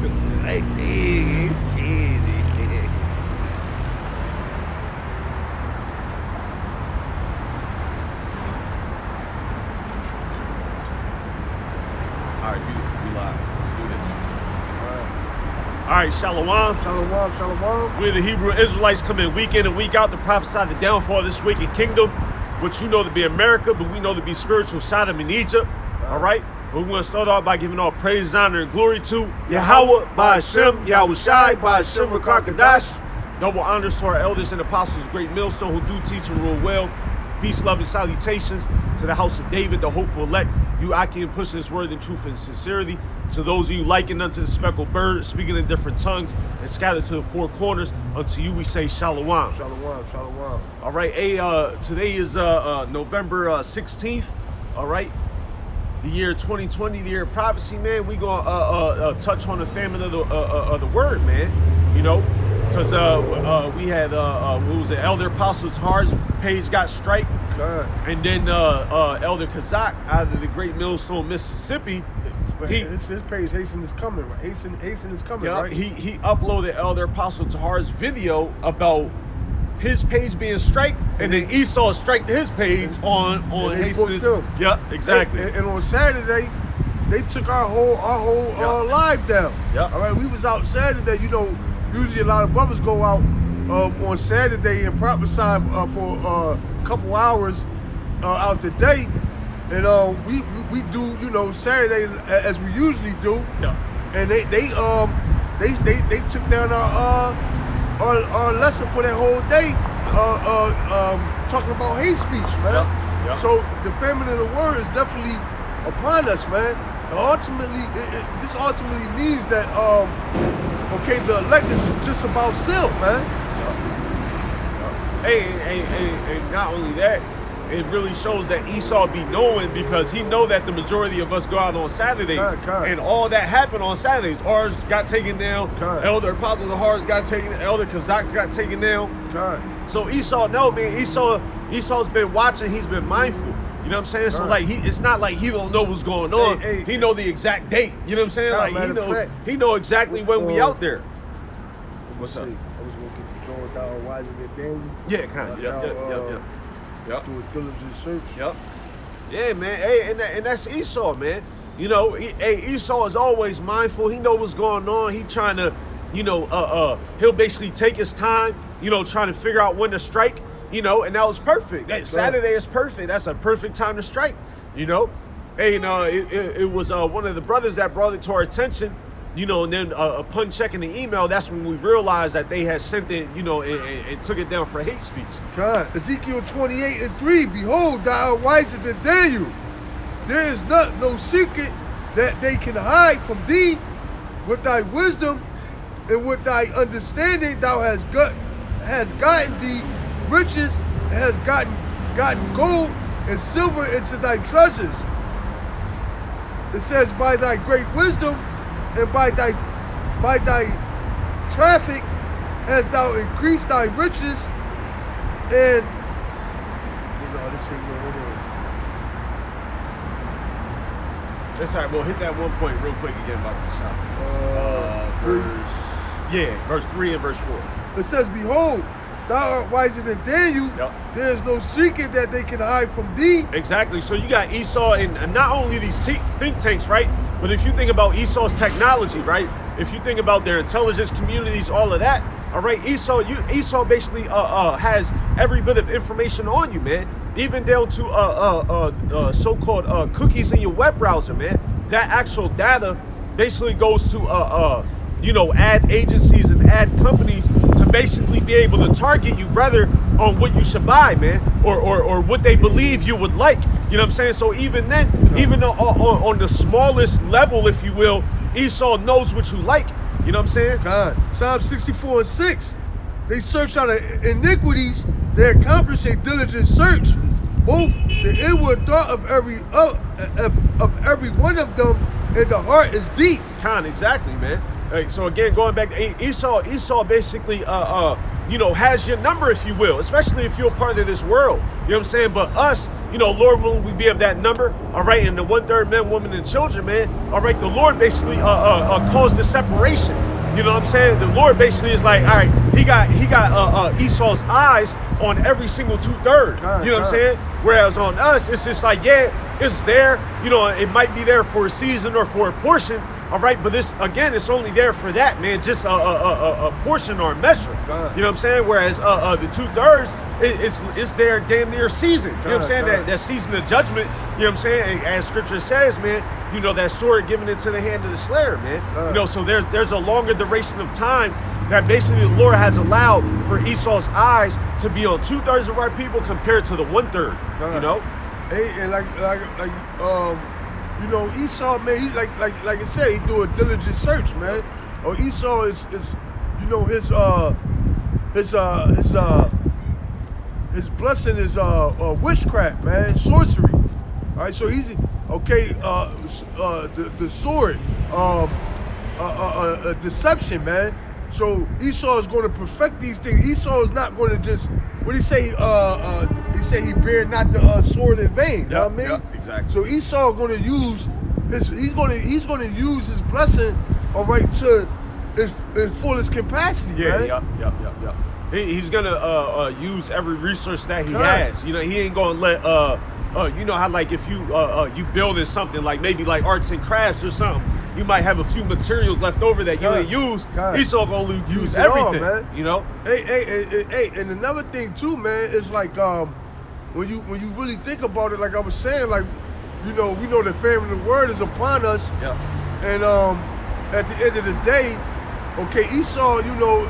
Like, he's cheesy. All right, beautiful. We live. Let's do this. All right, Shalom. Shalom, shalom. We're the Hebrew Israelites come in week and week out to prophesy the downfall of this wicked kingdom, which you know to be America, but we know to be spiritual Sodom and Egypt. All right? We're going to start off by giving all praise, honor, and glory to Yahweh, by Hashem, Yahweh Shai, by Hashem, Rakar Kadash. Double honors to our elders and apostles, great millstone who do teach and rule well. Peace, love, and salutations to the house of David, the hopeful elect. You Akim pushing this word in truth and sincerity. To those of you likened unto the speckled bird, speaking in different tongues and scattered to the four corners, unto you we say shalom. Shalom, shalom. All right, hey, today is November 16th, all right? The year 2020, the year of prophecy, man. We gonna touch on the famine of the word, man. You know, because we had what was it? Elder Apostle Tahar's page got strike, God. and then Elder Kazak out of the Great Millstone, Mississippi. His page, Hasten is coming, right? Hasten is coming, Yeah, right? he uploaded Elder Apostle Tahar's video about his page being striked, and then Esau striked his page on they Hastings. booked him. Yeah, exactly. And on Saturday, they took our whole live down. Yep. All right, we was out Saturday. You know, usually a lot of brothers go out on Saturday and prophesy for a couple hours out the day, and we do, you know, Saturday as we usually do. Yeah. And they took down our lesson for that whole day, talking about hate speech, man. Yep. So the famine of the word is definitely upon us, man. And ultimately, this ultimately means that, okay, the elect is just about self, man. Hey, and not only that, it really shows that Esau be knowing, because he know that the majority of us go out on Saturdays, God. and all that happened on Saturdays. Ours got taken down. God. Elder Apostle Tahar's got taken. Elder Kazak's got taken down. God. So Esau, no, man. Esau's been watching. He's been mindful. You know what I'm saying? So God. like, it's not like he don't know what's going on. Hey, he know the exact date. You know what I'm saying? God, Like matter of fact, he know exactly when we out there. What's up? I was gonna get the Joel Dow Wiser than Daniel. Yeah, kind of. Yep. Do a diligent search. Yep. Yeah, man. Hey, and that's Esau, man. You know, Esau is always mindful. He know what's going on. He trying to, you know, he'll basically take his time, you know, trying to figure out when to strike, you know, and that was perfect. Hey, Saturday is perfect. That's a perfect time to strike, you know. Hey, it was one of the brothers that brought it to our attention, you know, and then upon checking the email, that's when we realized that they had sent it, you know, and took it down for hate speech. God, Ezekiel 28:3, behold, thou art wiser than Daniel. There is no secret that they can hide from thee. With thy wisdom and with thy understanding, thou hast gotten thee riches, and hast gotten gold and silver into thy treasures. It says, by thy great wisdom and by thy traffic hast thou increased thy riches, and you know this ain't no hold on. That's all right. We'll hit that one point real quick again about the shop. Verse 3 and verse 4. It says, behold, thou art wiser than Daniel. Yep. There is no secret that they can hide from thee. Exactly. So you got Esau and not only these think tanks, right? But if you think about Esau's technology, right? If you think about their intelligence communities, all of that, all right, Esau basically has every bit of information on you, man. Even down to so-called cookies in your web browser, man. That actual data basically goes to you know, ad agencies and ad companies to basically be able to target you, brother, on what you should buy, man, or what they believe you would like. You know what I'm saying? So even then, even on the smallest level, if you will, Esau knows what you like. You know what I'm saying? God. Psalm 64:6. They search out iniquities. They accomplish a diligent search. Both the inward thought of every one of them, and the heart is deep. Exactly, man. Hey, so again, going back to Esau basically, you know, has your number, if you will, especially if you're a part of this world. You know what I'm saying? But us, you know, Lord willing, we be of that number, all right, and the 1/3 men, women, and children, man, all right, the Lord basically caused the separation. You know what I'm saying? The Lord basically is like, all right, he got Esau's eyes on every single 2/3. You know what I'm saying? Whereas on us, it's just like, yeah, it's there. You know, it might be there for a season or for a portion. All right, but this again, it's only there for that, man. Just a portion or a measure. You know what I'm saying? Whereas the 2/3, it's their damn near season. You know what I'm saying? That season of judgment. You know what I'm saying? And as Scripture says, man, you know, that sword given into the hand of the slayer, man. You know, so there's a longer duration of time that basically the Lord has allowed for Esau's eyes to be on 2/3 of our people compared to the 1/3. You know? Hey, and you know, Esau, man, he like I said, he do a diligent search, man. Or Esau is you know, his blessing is witchcraft, man, sorcery. All right, so he's okay. The sword, deception, man. So Esau is going to perfect these things. Esau is not going to just, what do he say? He say he bear not the sword in vain. You know what I mean? Yep, exactly. So Esau is going to use his. He's going to use his blessing, all right, to his fullest capacity. Yeah, man. Yep. He's gonna use every resource that he has. You know, he ain't gonna let you know how like if you you building something like maybe like arts and crafts or something, you might have a few materials left over that you ain't use. Esau gonna use everything, all, man. You know. Hey, and another thing too, man, is like when you really think about it, like I was saying, like you know, we know the famine of the word is upon us. Yeah. And at the end of the day, okay, Esau, you know,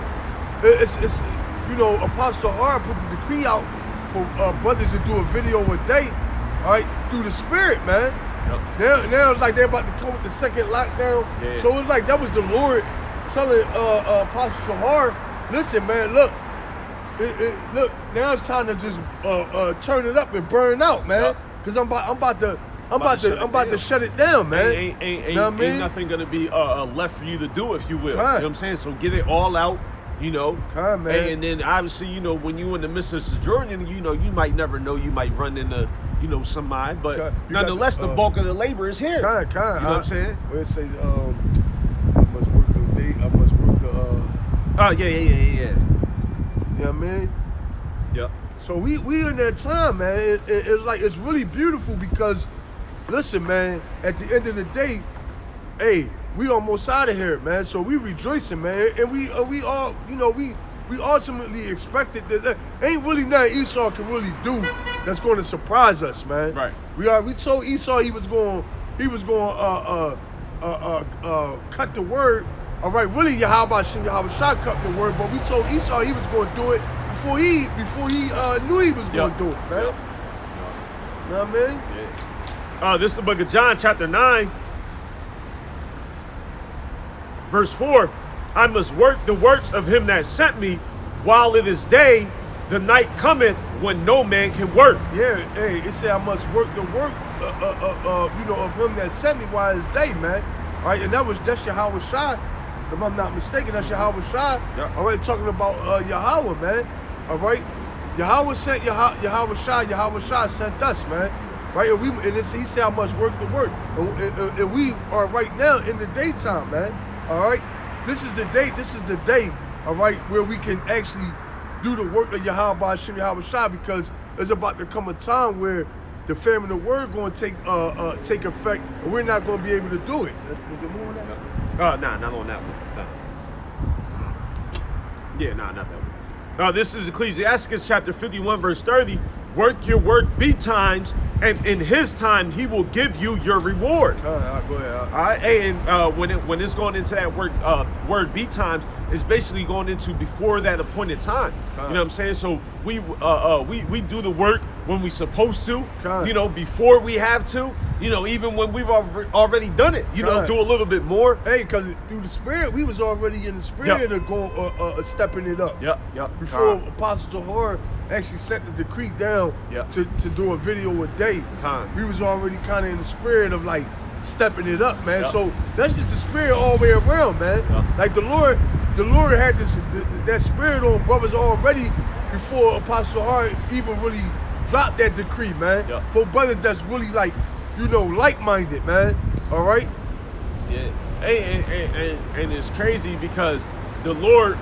it's you know, Apostle Har put the decree out for brothers to do a video a day, all right, through the Spirit, man. Yep. Now it's like they're about to come with the second lockdown. Yeah. So it's like that was the Lord telling Apostle Har, listen, man, look, look, now it's time to just turn it up and burn out, man, because I'm about to shut it down, man. Ain't nothing gonna be left for you to do, if you will. You know what I'm saying? So get it all out. You know, man. And then obviously, you know, when you in the midst of sojourning, you know, you might never know, you might run into, you know, somebody, but nonetheless, the bulk of the labor is here. You know what I'm saying? Let's say, I must work the day. I must work the. Oh yeah. You know what I mean? Yep. So we in that time, man. It's like it's really beautiful because, listen, man. At the end of the day, hey. We almost out of here, man. So we rejoicing, man, and we all, you know, we ultimately expected that ain't really nothing Esau can really do that's going to surprise us, man. Right. We told Esau he was going cut the word. All right, really Yahweh Shah cut the word, but we told Esau he was going to do it before he knew he was going to do it, man. You know what I mean? Yeah. This is the book of John, chapter 9. Verse 4, I must work the works of him that sent me while it is day. The night cometh when no man can work. Yeah, hey, it said I must work the work, you know, of him that sent me while it's day, man. All right, and that's Yahweh Shah. If I'm not mistaken, that's Yahweh Shah. Yeah. All right, talking about Yahweh, man. All right, Yahweh sent Yahweh Shah sent us, man. Right, and he said I must work the work, and we are right now in the daytime, man. All right, this is the day, all right, where we can actually do the work of Yahweh Hashem Yahweh Shah, because there's about to come a time where the famine of the word going to take effect, and we're not going to be able to do it. Was it more on that? Nah, not on that one. Yeah, not that one. This is Ecclesiastes chapter 51, verse 30. Work your work betimes, and in his time he will give you your reward. Go ahead. All right, and when it's going into that word betimes, it's basically going into before that appointed time. You know what I'm saying? So we do the work when we supposed to. You know, before we have to. You know, even when we've already done it. You know, do a little bit more. Hey, because through the Spirit, we was already in the Spirit of going stepping it up. Yep. Before Apostle Johor actually set the decree down to do a video a day, we was already kind of in the spirit of like stepping it up, man. So that's just the spirit all the way around, man. Like the Lord had that spirit on brothers already before Apostle Hart even really drop that decree, man. Yeah. For brothers that's really like, like-minded, man. All right. Yeah, and it's crazy because the Lord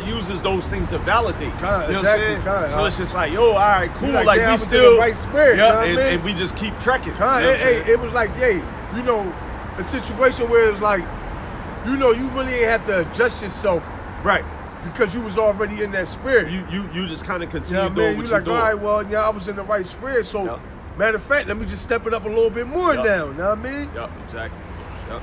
uses those things to validate. Kind, you know exactly, what I'm saying? kind, So it's just like, yo, all right, cool. Like, Like yeah, I we was in still the right spirit, yeah, you know what I mean? and we just keep trekking. Kind, you know what I'm saying? it was like, a situation where it's like, you really ain't have to adjust yourself Right. because you was already in that spirit. You just kind of You continue know what I doing mean? what You you're like, doing. all right, well, yeah, I was in the right spirit. So, Yeah. matter of fact, let me just step it up a little bit more Yeah. now. You know what I mean? Yep, exactly. Yep.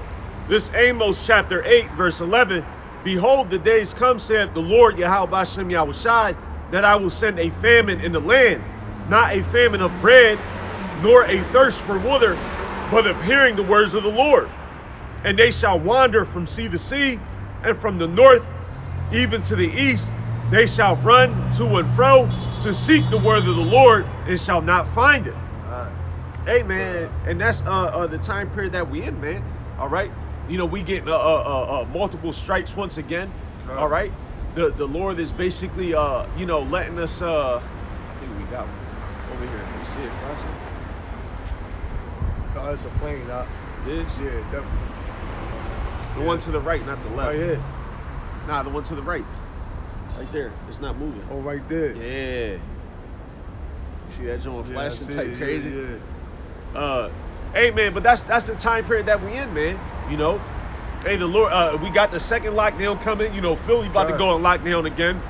This Amos chapter 8, verse 11. Behold, the days come, saith the Lord Yahweh Bashem Yahushai, that I will send a famine in the land, not a famine of bread, nor a thirst for water, but of hearing the words of the Lord. And they shall wander from sea to sea, and from the north even to the east. They shall run to and fro to seek the word of the Lord, and shall not find it. Hey man, and that's the time period that we in, man. All right, we get multiple strikes once again. All right, the Lord is basically letting us. I think we got one over here. You see it flashing? No, it's a plane, huh? This Yeah, definitely. the one to the right, not the left. Right here. Nah, the one to the right, right there. It's not moving. Oh, right there. Yeah. You see that joint Yeah, I flashing see type it. crazy? Yeah. Hey man, but that's the time period that we in, man. Hey, the Lord, we got the second lockdown coming. Philly about to go on lockdown again.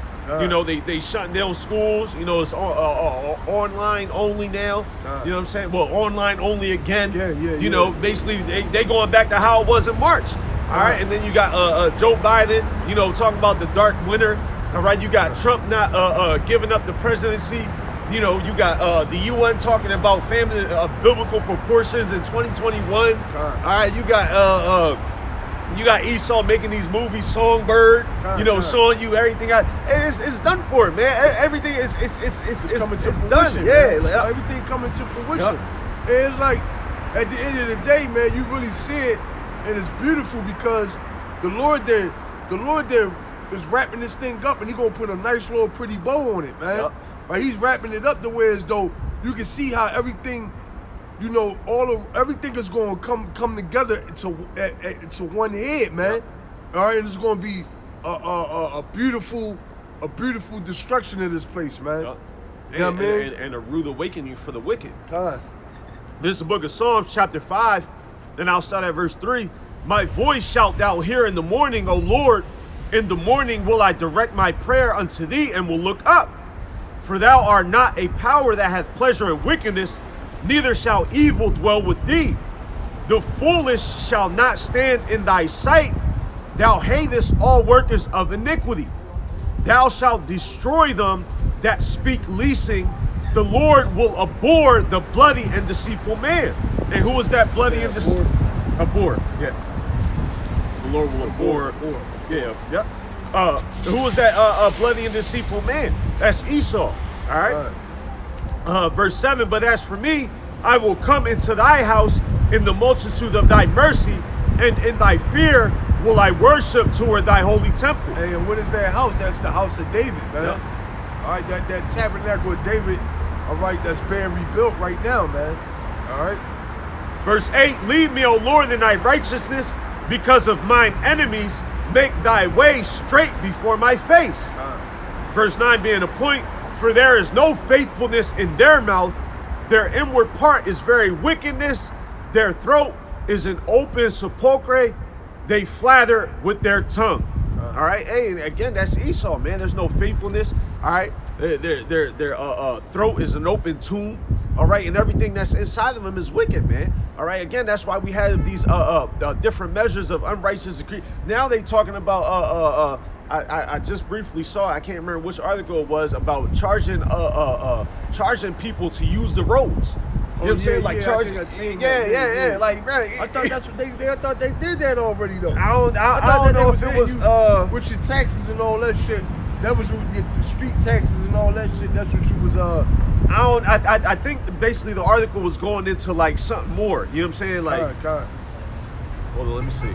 They shutting down schools. It's online only now. You know what I'm saying? Well, online only again. Yeah. Basically they going back to how it was in March. All right, and then you got Joe Biden, talking about the dark winter. All right, you got Trump not giving up the presidency. You got the UN talking about family biblical proportions in 2021. All right, you got Esau making these movies, Songbird. Showing you everything. It's done for it, man. Everything is Coming to fruition, done. man. Yeah, Everything coming to fruition. Yup. And it's like, at the end of the day, man, you really see it, and it's beautiful because the Lord there is wrapping this thing up, and He gonna put a nice little pretty bow on it, man. Yup. Like He's wrapping it up the way as though you can see how everything, everything is gonna come together into one head, man. Yup. All right, and it's gonna be a beautiful destruction of this place, man. Yup. You know what I mean? And a rude awakening for the wicked. God. This is the book of Psalms, chapter 5, and I'll start at verse 3. My voice shalt thou hear in the morning, O Lord. In the morning will I direct my prayer unto thee, and will look up. For thou art not a power that hath pleasure in wickedness, neither shall evil dwell with thee. The foolish shall not stand in thy sight. Thou hatest all workers of iniquity. Thou shalt destroy them that speak leasing. The Lord will abhor the bloody and deceitful man. And who is that bloody and deceitful? Abhor, yeah. The Lord will abhor. Yeah. Who is that bloody and deceitful man? That's Esau. All right. Verse 7. But as for me, I will come into thy house in the multitude of thy mercy, and in thy fear will I worship toward thy holy temple. Hey, and what is that house? That's the house of David, man. Yeah. All right, that tabernacle of David, all right, that's being rebuilt right now, man. All right. Verse 8. Lead me, O Lord, in thy righteousness, because of mine enemies. Make thy way straight before my face. Verse 9 being a point. For there is no faithfulness in their mouth. Their inward part is very wickedness. Their throat is an open sepulchre. They flatter with their tongue. All right. Hey, and again, that's Esau, man. There's no faithfulness. All right. Their throat is an open tomb. All right. And everything that's inside of them is wicked, man. All right. Again, that's why we have these different measures of unrighteous decree. Now they talking about I just briefly saw, I can't remember which article it was, about charging people to use the roads. You know what I'm saying? Like charging. Yeah. Like, right. I thought that's what I thought they did that already though. I don't know if it was with your taxes and all that shit. That was with your street taxes and all that shit. That's what you was I think basically the article was going into like something more. You know what I'm saying? Like, God. Hold on, let me see.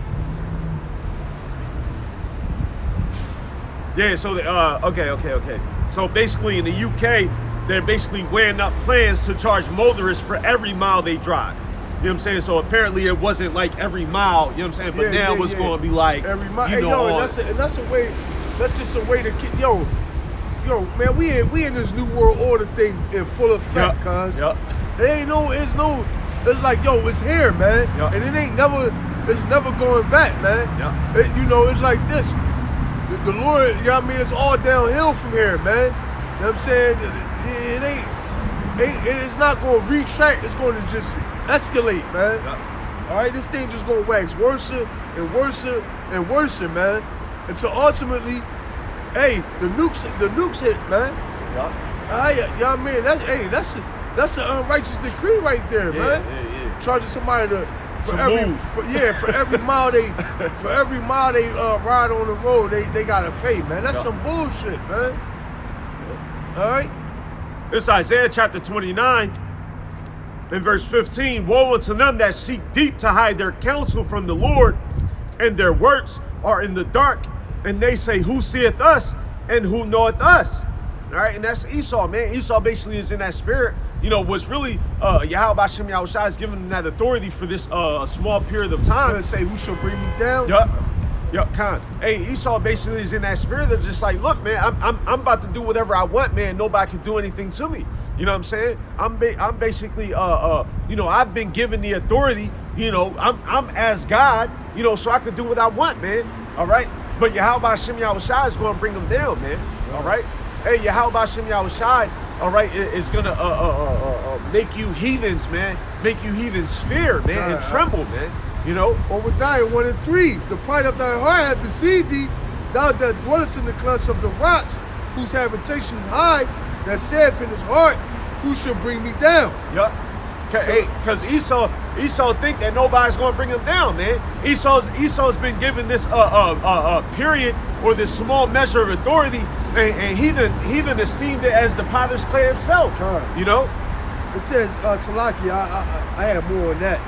Yeah, so okay. So basically in the UK, they're basically weighing up plans to charge motorists for every mile they drive. You know what I'm saying? So apparently it wasn't like every mile, you know what I'm saying? But now it's going to be like, every mile. you Hey, know, yo, and that's a way. That's just a way to keep. Yo, man, we in this new world order thing in full effect, cuz. It ain't it's like, yo, it's here, man. And it's never going back, man. It's like this. The Lord, you know what I mean, it's all downhill from here, man. You know what I'm saying? It's not going to retract, it's going to just escalate, man. All right, this thing just going to wax worse and worse and worse, man. Until ultimately, hey, the nukes hit, man. All right, you know what I mean? That's an unrighteous decree right there, man. Charging somebody for every mile they ride on the road, they gotta pay, man. That's some bullshit, man. All right. It's Isaiah chapter 29 and verse 15. Woe unto them that seek deep to hide their counsel from the Lord, and their works are in the dark, and they say, who seeth us and who knoweth us? All right, and that's Esau, man. Esau basically is in that spirit. Was really Yahweh Hashem Yahushua is giving them that authority for this small period of time. To say, who shall bring me down? Yup, Khan. Hey, Esau basically is in that spirit that's just like, look, man, I'm about to do whatever I want, man. Nobody can do anything to me. You know what I'm saying? I'm basically, I've been given the authority. I'm as God. So I can do what I want, man. All right. But Yahweh Hashem Yahushua is going to bring them down, man. All right. Hey, Yahweh Hashem Yahushua, all right, is going to make you heathens, man. Make you heathens fear, man, and tremble, man. Obadiah 1 and 3. The pride of thy heart hath deceived thee, thou that dwellest in the clefts of the rocks, whose habitation is high, that saith in his heart, who shall bring me down? Because Esau think that nobody's going to bring him down, man. Esau's been given this period or this small measure of authority, and heathen esteemed it as the potter's clay himself. It says, Salaki, I had more on that.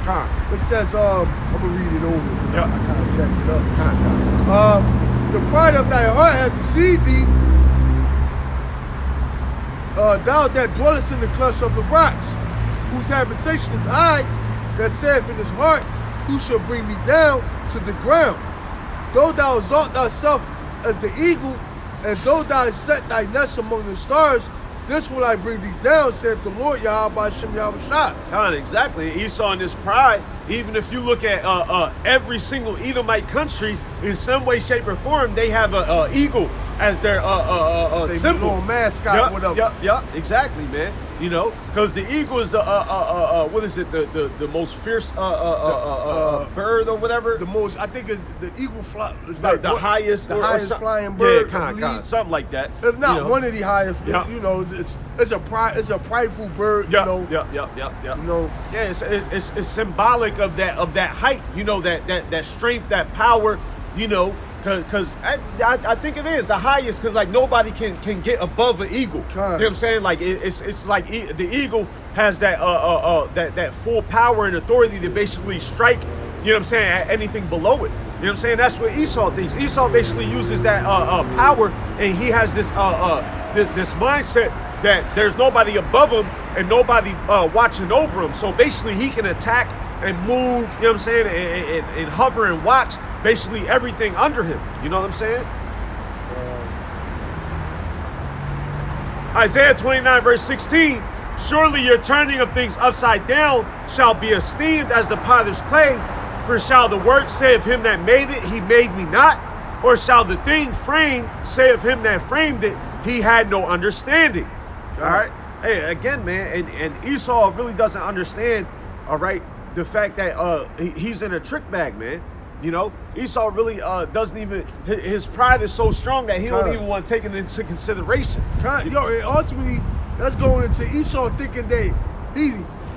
It says, I'm going to read it over. I kind of checked it up. The pride of thy heart hath deceived thee, thou that dwellest in the clefts of the rocks, whose habitation is high, that saith in his heart, who shall bring me down to the ground? Though thou exalt thyself as the eagle, and though thou set thy nest among the stars, this will I bring thee down, saith the Lord Yahweh Hashem Yahushua. Exactly. Esau in his pride, even if you look at every single Edomite country, in some way, shape, or form, they have an eagle as their symbol. Little mascot, whatever. Exactly, man. Because the eagle is the what is it? The most fierce bird or whatever. The most, I think, is the eagle fly. The highest flying bird. Yeah, something like that. If not one of the highest, it's a prideful bird. It's symbolic of that height. That strength, that power. Because I think it is the highest, because like nobody can get above an eagle. You know what I'm saying? Like it's like the eagle has that that full power and authority to basically strike, you know what I'm saying, at anything below it. You know what I'm saying? That's what Esau thinks. Esau basically uses that power, and he has this this mindset that there's nobody above him and nobody watching over him. So basically he can attack and move, you know what I'm saying, and hover and watch basically everything under him. You know what I'm saying? Isaiah 29 verse 16, surely your turning of things upside down shall be esteemed as the potter's clay, for shall the word say of him that made it, he made me not? Or shall the thing framed say of him that framed it, he had no understanding? All right? Hey, again, man, and Esau really doesn't understand, all right, the fact that he's in a trick bag, man. Esau really doesn't even, his pride is so strong that he don't even want to take it into consideration. And ultimately, that's going into Esau thinking that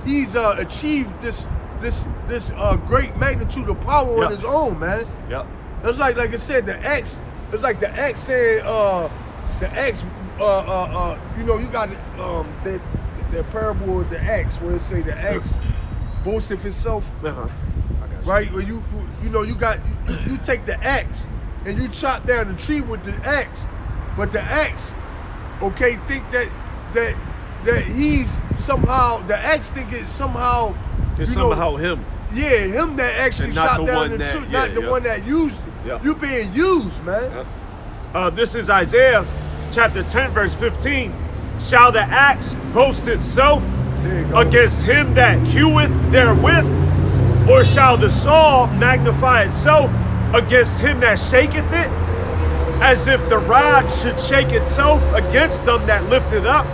he's achieved this great magnitude of power on his own, man. It's like I said, the X. It's like the X saying, the X. You got the parable of the X, where it say the X boasteth itself. Right? Where you take the axe and you chop down the tree with the axe, but the axe, think that that he's somehow the axe think it's somehow It's you know, somehow him. Yeah, him that actually And not shot the down one the that- truth, yeah, not the yeah. one that used it. Yeah. You being used, man. This is Isaiah chapter 10, verse 15. Shall the axe boast itself There you go. against him that heweth therewith? Or shall the saw magnify itself against him that shaketh it? As if the rod should shake itself against them that lift it up,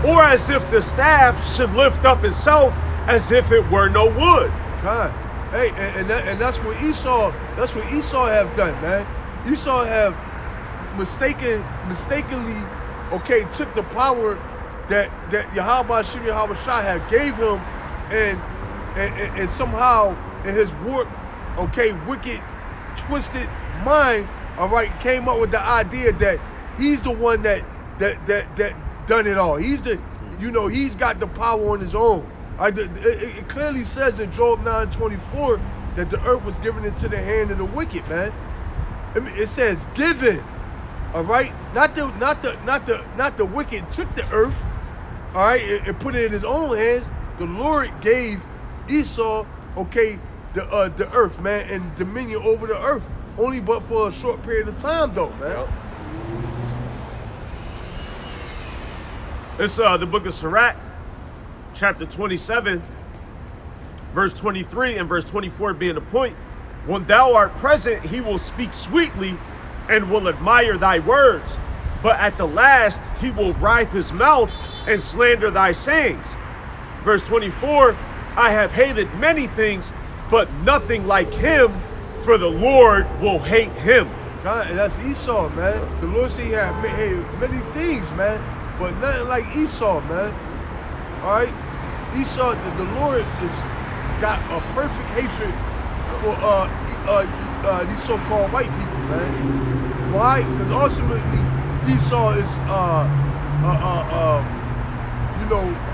or as if the staff should lift up itself as if it were no wood. God. Hey, and that's what Esau have done, man. Esau have mistakenly, okay, took the power that Yahweh Shem Yahweh Shah had gave him and somehow in his warped, okay, wicked, twisted mind, all right, came up with the idea that he's the one that done it all. He's the, he's got the power on his own. It clearly says in Job 9:24 that the earth was given into the hand of the wicked, man. I mean, it says given, all right. Not the wicked took the earth, all right, and put it in his own hands. The Lord gave Esau, okay, the earth, man, and dominion over the earth. Only but for a short period of time, though, man. Yep. It's the book of Sirach, chapter 27, verse 23 and verse 24 being the point. When thou art present, he will speak sweetly and will admire thy words. But at the last, he will writhe his mouth and slander thy sayings. Verse 24, I have hated many things, but nothing like him, for the Lord will hate him. God, and that's Esau, man. The Lord said he had many things, man, but nothing like Esau, man. All right? Esau, the Lord is got a perfect hatred for these so-called white people, man. Why? Because ultimately Esau is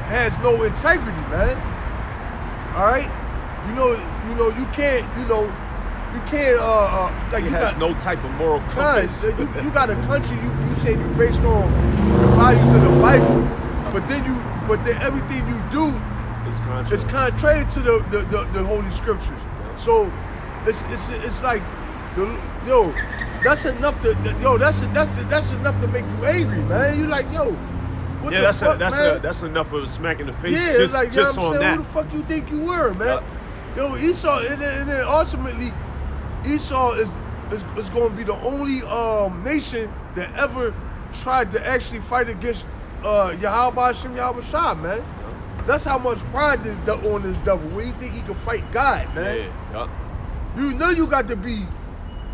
has no integrity, man. All right? You can't like He you has got no type of moral compass. you got a country you say you based on the values of the Bible, but then everything you do It's is contrary to the Holy Scriptures. So it's like that's enough that's enough to make you angry, man. You like, what the fuck, man? That's enough of a smack in the face. Yeah, just, like, just you know what on I'm saying? that. Who the fuck you think you were, man? Esau, and then ultimately, Esau is going to be the only nation that ever tried to actually fight against Yahweh Shem Yahweh Shah, man. That's how much pride is on this devil. Where you think he can fight God, man? Yeah. You know you got to be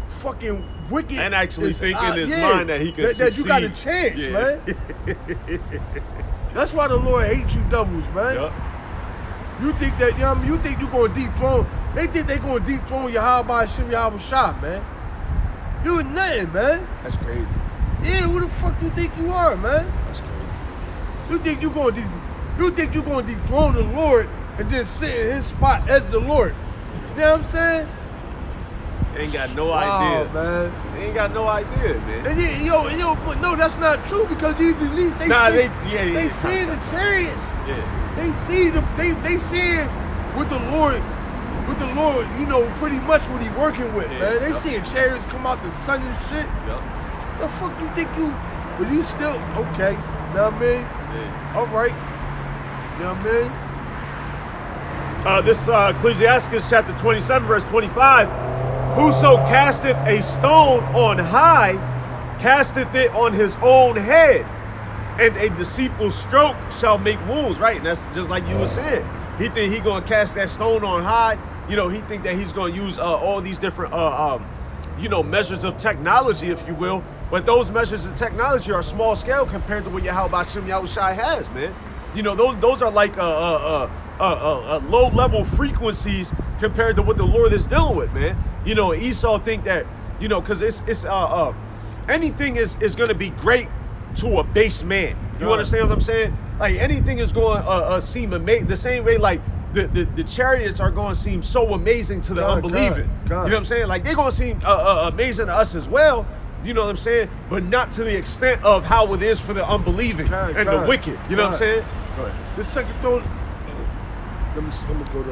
fucking wicked And actually think in his mind that he can that you got a succeed. chance, Yeah. man. That's why the Lord hates you devils, man. Yup. You think that, you think you're going to dethrone, they think they're going to dethrone Yahweh Shem Yahweh Shah, man. You ain't nothing, man. That's crazy. Yeah, who the fuck you think you are, man? That's crazy. You think you're going to dethrone the Lord and then sit in his spot as the Lord? You know what I'm saying? They ain't got no idea. Oh, man. They ain't got no idea, man. And but no, that's not true because these elites, they see in the chariots. Yeah. They see they seeing with the Lord, pretty much what he working with, Yeah, man. They yep. seeing chariots come out the sun and shit. Yup. The fuck you think you? But you still okay? You know what I mean? Yeah. All right. You know what I mean? This Ecclesiastes chapter 27, verse 25. Whoso casteth a stone on high, casteth it on his own head, and a deceitful stroke shall make wounds. Right, and that's just like you were saying. He think he gonna cast that stone on high. He think that he's gonna use all these different measures of technology, if you will. But those measures of technology are small scale compared to what Yahweh Shem Yahweh Shai has, man. Those are like low level frequencies compared to what the Lord is dealing with, man. Esau think that, because it's anything is going to be great to a base man. You understand what I'm saying? Like anything is going to seem amazing. The same way, like the chariots are going to seem so amazing to the unbelieving. You know what I'm saying? Like they're going to seem amazing to us as well. You know what I'm saying? But not to the extent of how it is for the unbelieving and the wicked. You know what I'm saying? The second throne. Let me see. I'm gonna go to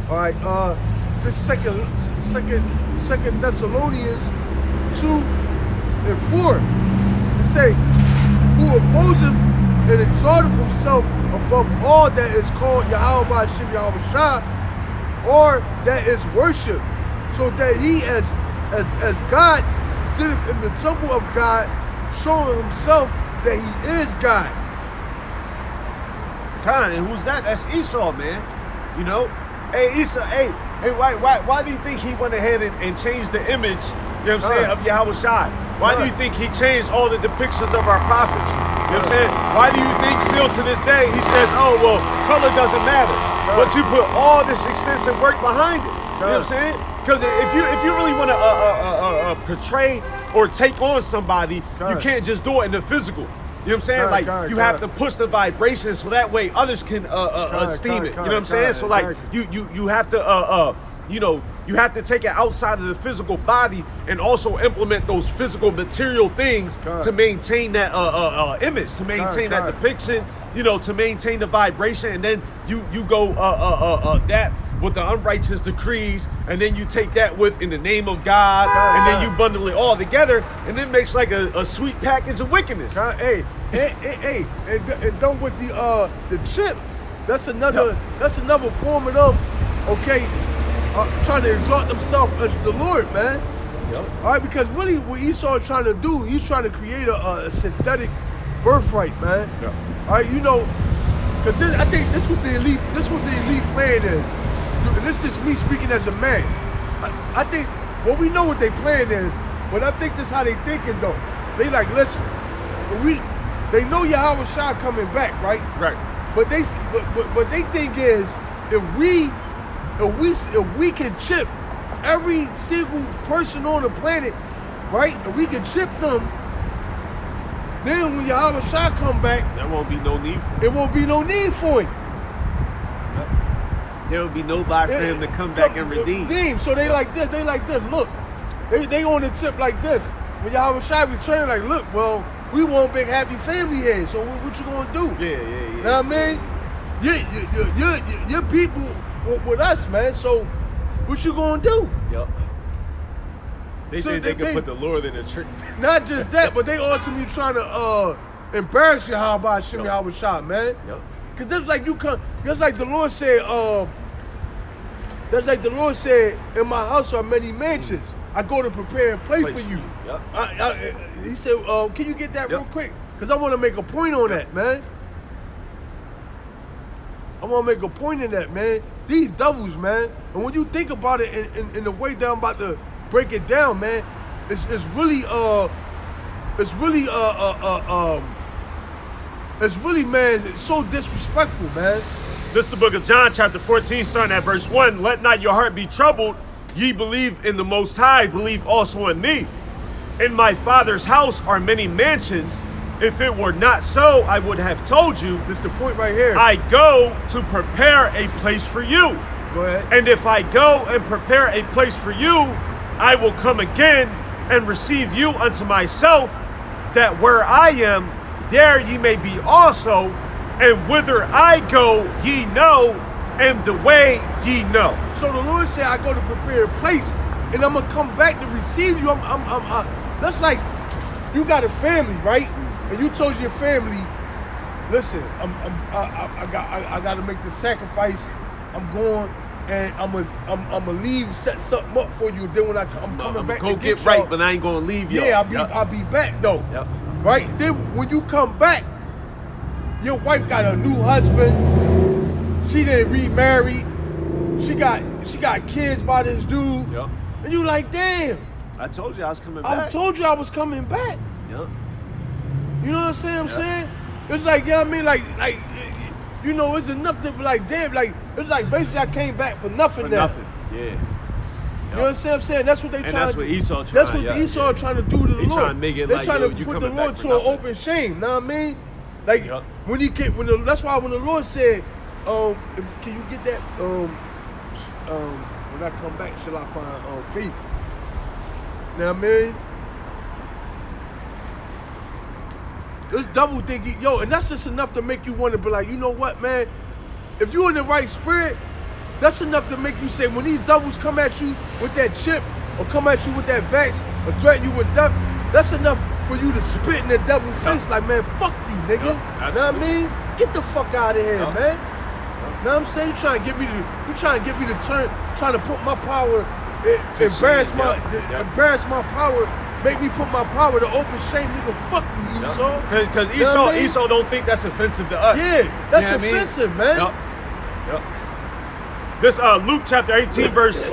all right, this second Thessalonians 2:4. It say, who opposeth and exalteth himself above all that is called Yahweh Hashem Yahweh Shah, or that is worship, so that he as God sitteth in the temple of God, showing himself that he is God. And who's that? That's Esau, man. You know? Hey, Esau, hey, why do you think he went ahead and changed the image, you know what I'm saying, of Yahweh Shai? Why do you think he changed all the depictions of our prophets? You know what I'm saying? Why do you think still to this day he says, oh, well, color doesn't matter. But you put all this extensive work behind it. You know what I'm saying? Because if you really want to portray or take on somebody, you can't just do it in the physical. You know what I'm saying? You have to push the vibration so that way others can esteem it. You know what I'm saying? So like you have to you have to take it outside of the physical body and also implement those physical material things to maintain that image, to maintain that depiction, you know, to maintain the vibration, and then you go that with the unrighteous decrees, and then you take that with in the name of God, and then you bundle it all together, and it makes like a sweet package of wickedness. Hey, and done with the chip. That's another form of them. Okay. Trying to exalt themselves as the Lord, man. All right, because really what Esau is trying to do, he's trying to create a synthetic birthright, man. All right, you know, because I think this what the elite plan is. And this just me speaking as a man. I think, well, we know what their plan is, but I think this is how they thinking though. They like, listen, they know Yahweh Shah coming back, right? Right. But they think is if we can chip every single person on the planet, right? And we can chip them, then when Yahweh Shah come back, there won't be no need for it. There won't be no need for it. There will be nobody for him to come back and redeem. So they like this. Look, they on the tip like this. When Yahweh Shah return, like, look, well, we want a big happy family here. So what you gonna do? Yeah. You know what I mean? Your people with us, man. So what you gonna do? Yup. They think they can put the Lord in the church. Not just that, but they also be trying to embarrass you how about Shimmy Yahweh Shah, man. Yep. Cause that's like that's like the Lord said, in my house are many mansions. I go to prepare a place for you. Yep. He said, can you get that real quick? Cause I want to make a point on that, man. I want to make a point in that, man. These devils, man. And when you think about it in the way that I'm about to break it down, man, it's really, man, it's so disrespectful, man. This is the book of John, chapter 14, starting at verse 1. Let not your heart be troubled. Ye believe in the Most High, believe also in me. In my Father's house are many mansions. If it were not so, I would have told you. This is the point right here. I go to prepare a place for you. Go ahead. And if I go and prepare a place for you, I will come again and receive you unto myself, that where I am, there ye may be also, and whither I go ye know, and the way ye know. So the Lord said, I go to prepare a place, and I'm gonna come back to receive you. That's like you got a family, right? And you told your family, listen, I got to make this sacrifice. I'm going, and I'm gonna leave, set something up for you. Then when I'm coming back, go get right, but I ain't gonna leave you. Yeah, I'll be back though. Yep. Right? Then when you come back, your wife got a new husband. She didn't remarry. She got kids by this dude. Yep. And you like, damn. I told you I was coming back. I told you I was coming back. Yep. You know what I'm saying? I'm saying? It's like, you know what I mean? Like, you know, it's enough to be like, damn, like, it's like basically I came back for nothing now. Nothing. Yeah. Yep. You know what I'm saying? That's what they trying to do. That's what Esau That's what Esau trying to do to the Lord. Trying to make it They're like, trying yo, to you put the coming Lord back to for an nothing. open shame. Know what I mean? Like Yup. when he get that's why when the Lord said, can you get that when I come back shall I find faith? Now, man, this devil think and that's just enough to make you want to be like, you know what, man? If you in the right spirit, that's enough to make you say, when these devils come at you with that chip or come at you with that vax or threaten you with death, that's enough for you to spit in the devil's face like, man, fuck you, nigga. Know what I mean? Get the fuck out of here, man. Know what I'm saying? You trying to get me to turn, trying to put my power, embarrass my power, make me put my power to open shame, nigga. Fuck you, Esau. Because Esau don't think that's offensive to us. Yeah, that's offensive, man. Yup. This Luke chapter 18 verse.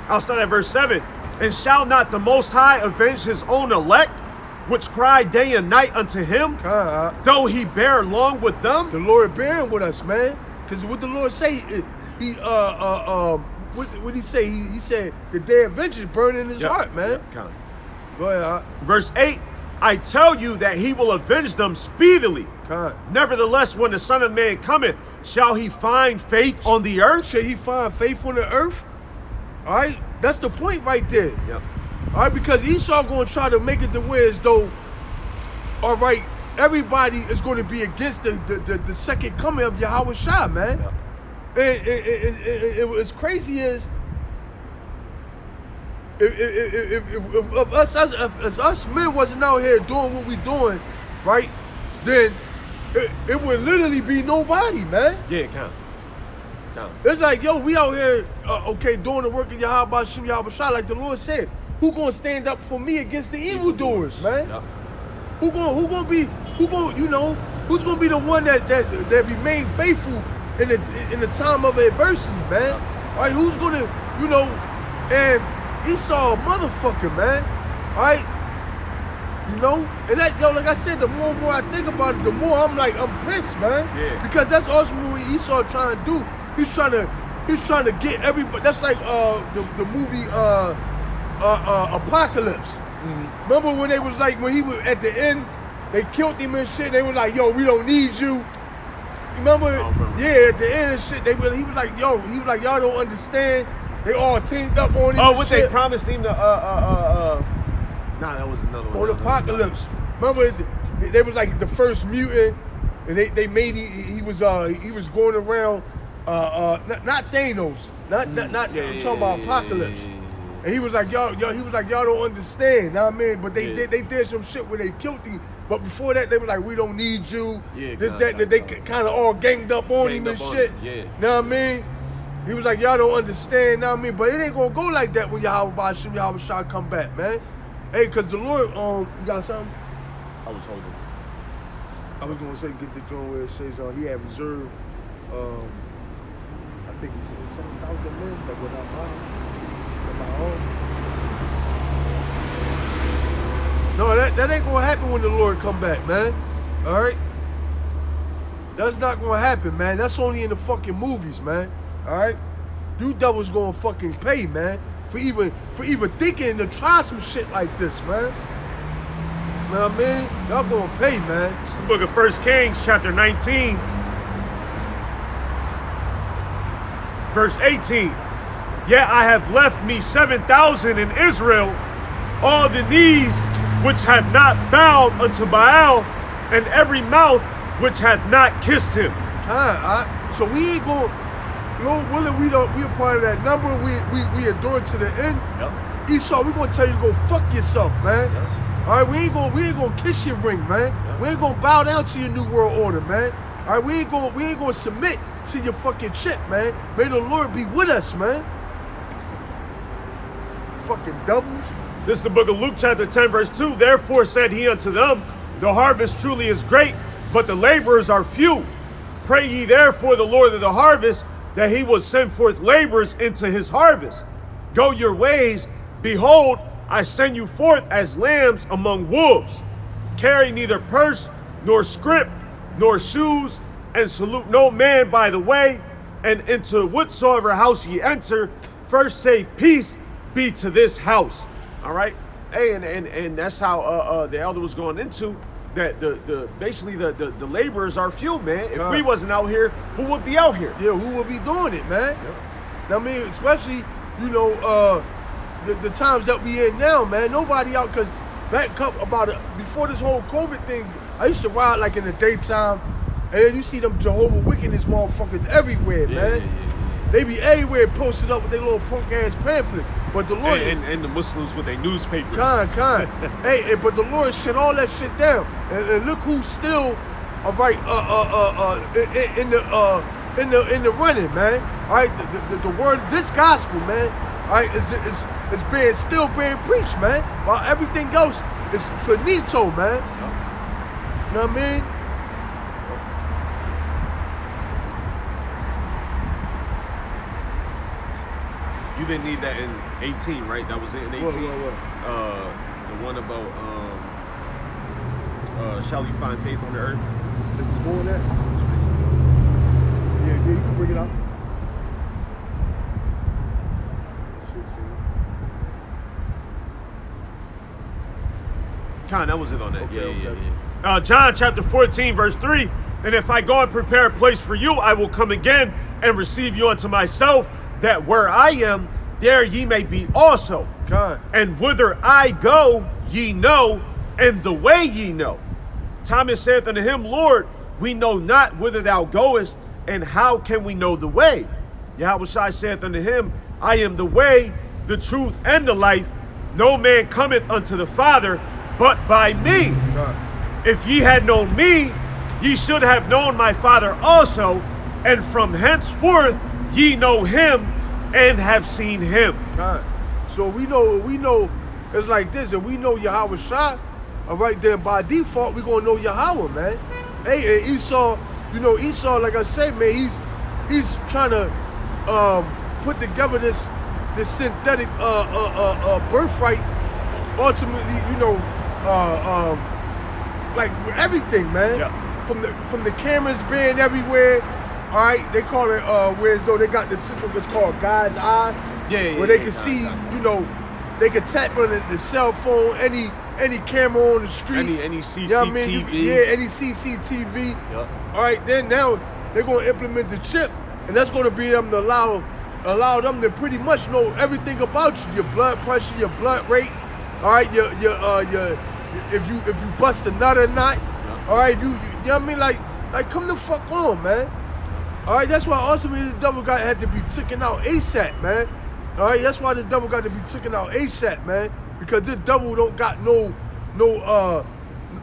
I'll start at verse 7. And shall not the Most High avenge his own elect, which cry day and night unto him, though he bear long with them? The Lord bearing with us, man. Because what the Lord say, what he say? He said the day of vengeance burn in his heart, man. Go ahead. Verse 8, I tell you that he will avenge them speedily. Nevertheless, when the Son of Man cometh, shall he find faith on the earth? Shall he find faith on the earth? All right, that's the point right there. Yep. All right, because Esau going to try to make it to where as though, all right, everybody is going to be against the second coming of Yahweh Shah, man. Yep. And what's crazy is, if us men wasn't out here doing what we doing, right, then it would literally be nobody, man. Yeah, count. It's like, yo, we out here, doing the work of Yahweh Shem Yahweh Shah, like the Lord said. Who gonna stand up for me against the evildoers, man? Yep. Who's gonna be the one that remain faithful in the time of adversity, man? Yep. All right, who's gonna, and Esau a motherfucker, man. All right, and that, like I said, the more and more I think about it, the more I'm pissed, man. Yeah. Because that's ultimately what Esau trying to do. He's trying to get everybody. That's like the movie Apocalypse. Mm-hmm. Remember when they was like, when he was at the end, they killed him and shit. They was like, yo, we don't need you. Remember? Yeah, at the end and shit, he was like, y'all don't understand. They all teamed up on him. Oh, what they promised him to Nah, that was another one. On Apocalypse. Remember, they was like the first mutant, and they made he was going around, not Thanos, I'm talking about Apocalypse. And he was like, y'all don't understand, know what I mean? But they did some shit where they killed him. But before that, they were like, we don't need you. Yeah, and they kind of all ganged up on him and shit. Yeah. Know what I mean? He was like, y'all don't understand, know what I mean? But it ain't gonna go like that when Yahweh Shem Yahweh Shah come back, man. Hey, cause the Lord, you got something? I was holding. I was gonna say, get the joint where it says he had reserved, I think he said 7,000 men that were not mine. No, that ain't gonna happen when the Lord come back, man. All right? That's not gonna happen, man. That's only in the fucking movies, man. All right? You devils gonna fucking pay, man. For even thinking to try some shit like this, man. You know what I mean? Y'all gonna pay, man. It's the book of 1 Kings, chapter 19, verse 18. Yet I have left me 7,000 in Israel, all the knees which have not bowed unto Baal, and every mouth which hath not kissed him. So we ain't gonna, Lord willing, we a part of that number. We adore to the end. Yep. Esau, we gonna tell you to go fuck yourself, man. Yep. All right, we ain't gonna kiss your ring, man. Yep. We ain't gonna bow down to your new world order, man. All right, we ain't gonna submit to your fucking shit, man. May the Lord be with us, man. Fucking devils. This is the book of Luke chapter 10 verse 2. Therefore said he unto them, the harvest truly is great, but the laborers are few. Pray ye therefore the Lord of the harvest, that he will send forth laborers into his harvest. Go your ways, behold, I send you forth as lambs among wolves. Carry neither purse, nor scrip, nor shoes, and salute no man by the way, and into whatsoever house ye enter, first say, peace be to this house. All right? Hey, and that's how the elder was going into, that the basically the laborers are few, man. If God. we wasn't out here, who would be out here? Yeah, who will be doing it, man? I mean, especially, the times that we in now, man. Nobody out, because before this whole COVID thing, I used to ride like in the daytime, and then you see them Jehovah Witness motherfuckers everywhere, man. They be everywhere posted up with their little punk ass pamphlet. But the Lord and the Muslims with their newspapers. Hey, but the Lord shut all that shit down. And look who's still in the running, man. All right, the word, this gospel, man, all right, is still being preached, man. While everything else is finito, man. You know what I mean? You didn't need that in 18, right? That was it in 18. What? The one about shall we find faith on the earth? It was more than that. Yeah, you can bring it out. That was it on that. Okay, Yeah. John chapter 14, verse 3. And if I go and prepare a place for you, I will come again and receive you unto myself, that where I am, there ye may be also. And whither I go, ye know, and the way ye know. Thomas saith unto him, Lord, we know not whither thou goest, and how can we know the way? Yahushua saith unto him, I am the way, the truth, and the life. No man cometh unto the Father but by me. If ye had known me, ye should have known my Father also, and from henceforth ye know him and have seen him. So we know it's like this, and we know Yahushua, all right, then by default we're gonna know Yahweh, man. Hey, and Esau, Esau, like I say, man, he's trying to put together this synthetic birthright, ultimately, like everything, man. Yeah. From the cameras being everywhere. All right, they call it whereas though they got this system that's called God's eye, where they can see, they can tap on the cell phone, any camera on the street, any CCTV, you know what I mean? Any CCTV. Yep. All right, then now they're gonna implement the chip, and that's gonna be them to allow them to pretty much know everything about you, your blood pressure, your blood rate. All right, your if you bust a nut or not. Yep. All right, you know what I mean? Like come the fuck on, man. All right, that's why ultimately this devil had to be taken out ASAP, man. All right, that's why this devil got to be taken out ASAP, man. Because this devil don't got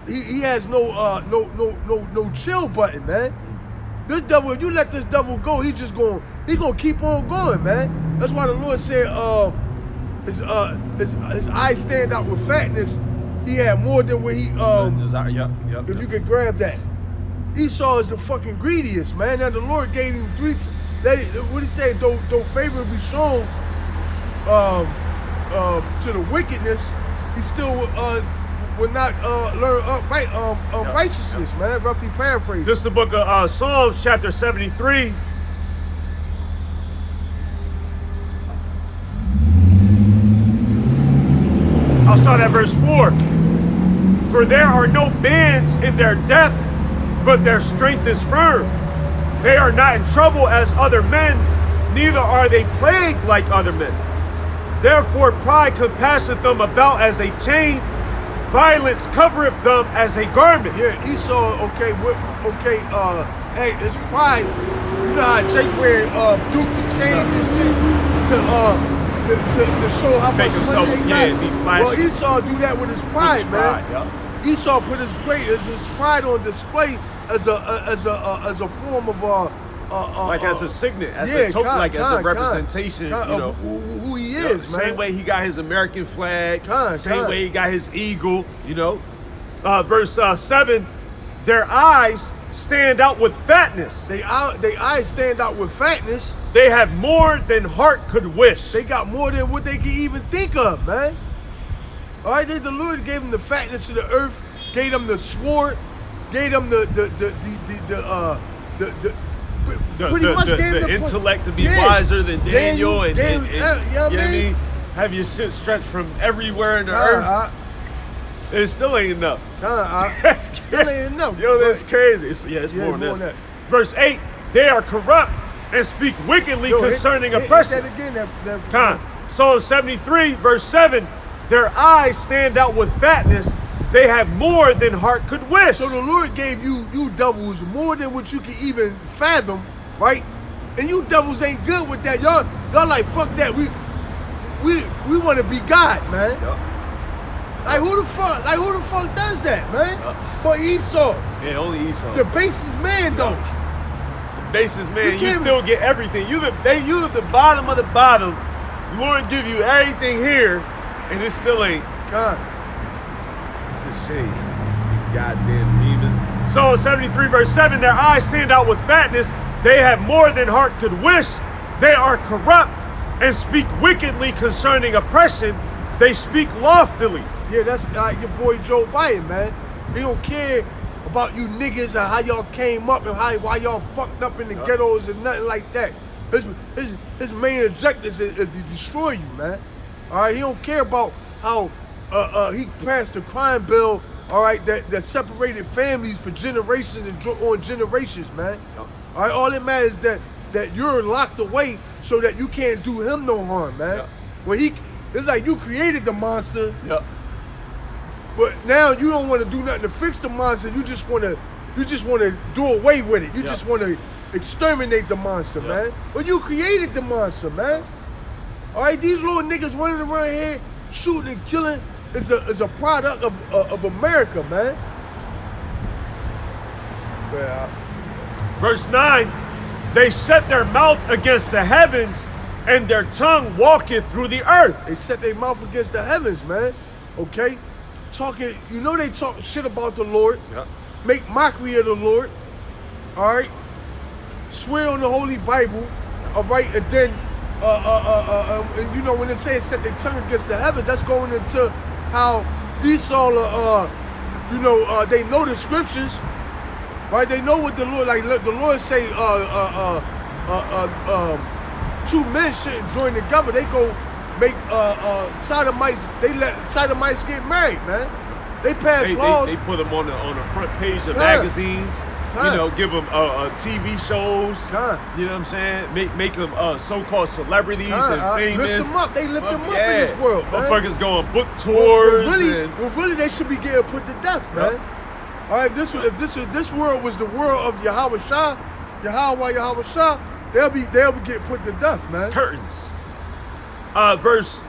he has no chill button, man. This devil, if you let this devil go, he gonna keep on going, man. That's why the Lord said, his eyes stand out with fatness. He had more than what he desire. Yep. If you could grab that. Esau is the fucking greediest, man. Now the Lord gave him what he say, though favor be shown to the wickedness, he still will not learn righteousness, man. Roughly paraphrased. This is the book of Psalms, chapter 73. I'll start at verse 4. For there are no bands in their death, but their strength is firm. They are not in trouble as other men, neither are they plagued like other men. Therefore pride compasseth them about as a chain, violence covereth them as a garment. Yeah, Esau, hey, it's pride. You know how Jake wear dookie chains and shit to show how Make much himself, money they got. be flashy. Well, Esau do that with his pride, man. Yep. Esau put his pride on display as a form of as a signet, as a token, as a representation of who he is, man. Same way he got his American flag, same way he got his eagle, Verse 7, their eyes stand out with fatness. They eyes stand out with fatness. They have more than heart could wish. They got more than what they can even think of, man. All right, the Lord gave them the fatness of the earth, gave them the sword, gave them the intellect to be wiser than Daniel, and have your shit stretched from everywhere in the earth. It still ain't enough. That's still ain't enough. Yo, that's But- crazy. It's Yeah, more than more this. than that. Verse 8, they are corrupt and speak wickedly Yo, hit- concerning hit oppression. that again. That Con. Psalm 73, verse 7, their eyes stand out with fatness. They have more than heart could wish. So the Lord gave you devils more than what you can even fathom, right? And you devils ain't good with that. Y'all like fuck that. We want to be God, man. Yup. Like who the fuck does that, man? But Esau, Yeah, only Esau. the basest man though. Basis man, you can't- still get everything. You at the bottom of the bottom. The Lord give you everything here, and it still ain't. God. It's a shame. Goddamn demons. Psalm 73, verse 7, their eyes stand out with fatness. They have more than heart could wish. They are corrupt and speak wickedly concerning oppression. They speak loftily. Yeah, that's your boy Joe Biden, man. He don't care about you niggas and how y'all came up and why y'all fucked up in the ghettos and nothing like that. His main objective is to destroy you, man. All right, he don't care about how he passed a crime bill, all right, that separated families for generations and on generations, man. All right, all that matters is that you're locked away so that you can't do him no harm, man. When it's like you created the monster. Yep. But now you don't want to do nothing to fix the monster. You just want to do away with it. You just want to exterminate the monster, man. But you created the monster, man. All right, these little niggas running around here shooting and killing is a product of America, man. Yeah. Verse 9, they set their mouth against the heavens, and their tongue walketh through the earth. They set their mouth against the heavens, man. Okay, talking. You know they talk shit about the Lord. Yep. Make mockery of the Lord. All right. Swear on the Holy Bible. All right, and then and you know when it says set their tongue against the heavens, that's going into how Esau, they know the scriptures, right? They know what the Lord like. Look, the Lord say, two men shouldn't join together. They go make sodomites. They let sodomites get married, man. They pass laws. They put them on the front page of Yeah. magazines. Yeah. You know, give them TV shows. Yeah. You know what I'm saying? Make them so-called celebrities Yeah, and famous. lift them up. They lift them up in Yeah. this world, man. Motherfuckers going book tours. Well, really, they should be getting put to death, man. Yep. All right, if this world was the world of Yahweh Shah, Yahweh Shah, they'll be getting put to death, man. Curtains. Verse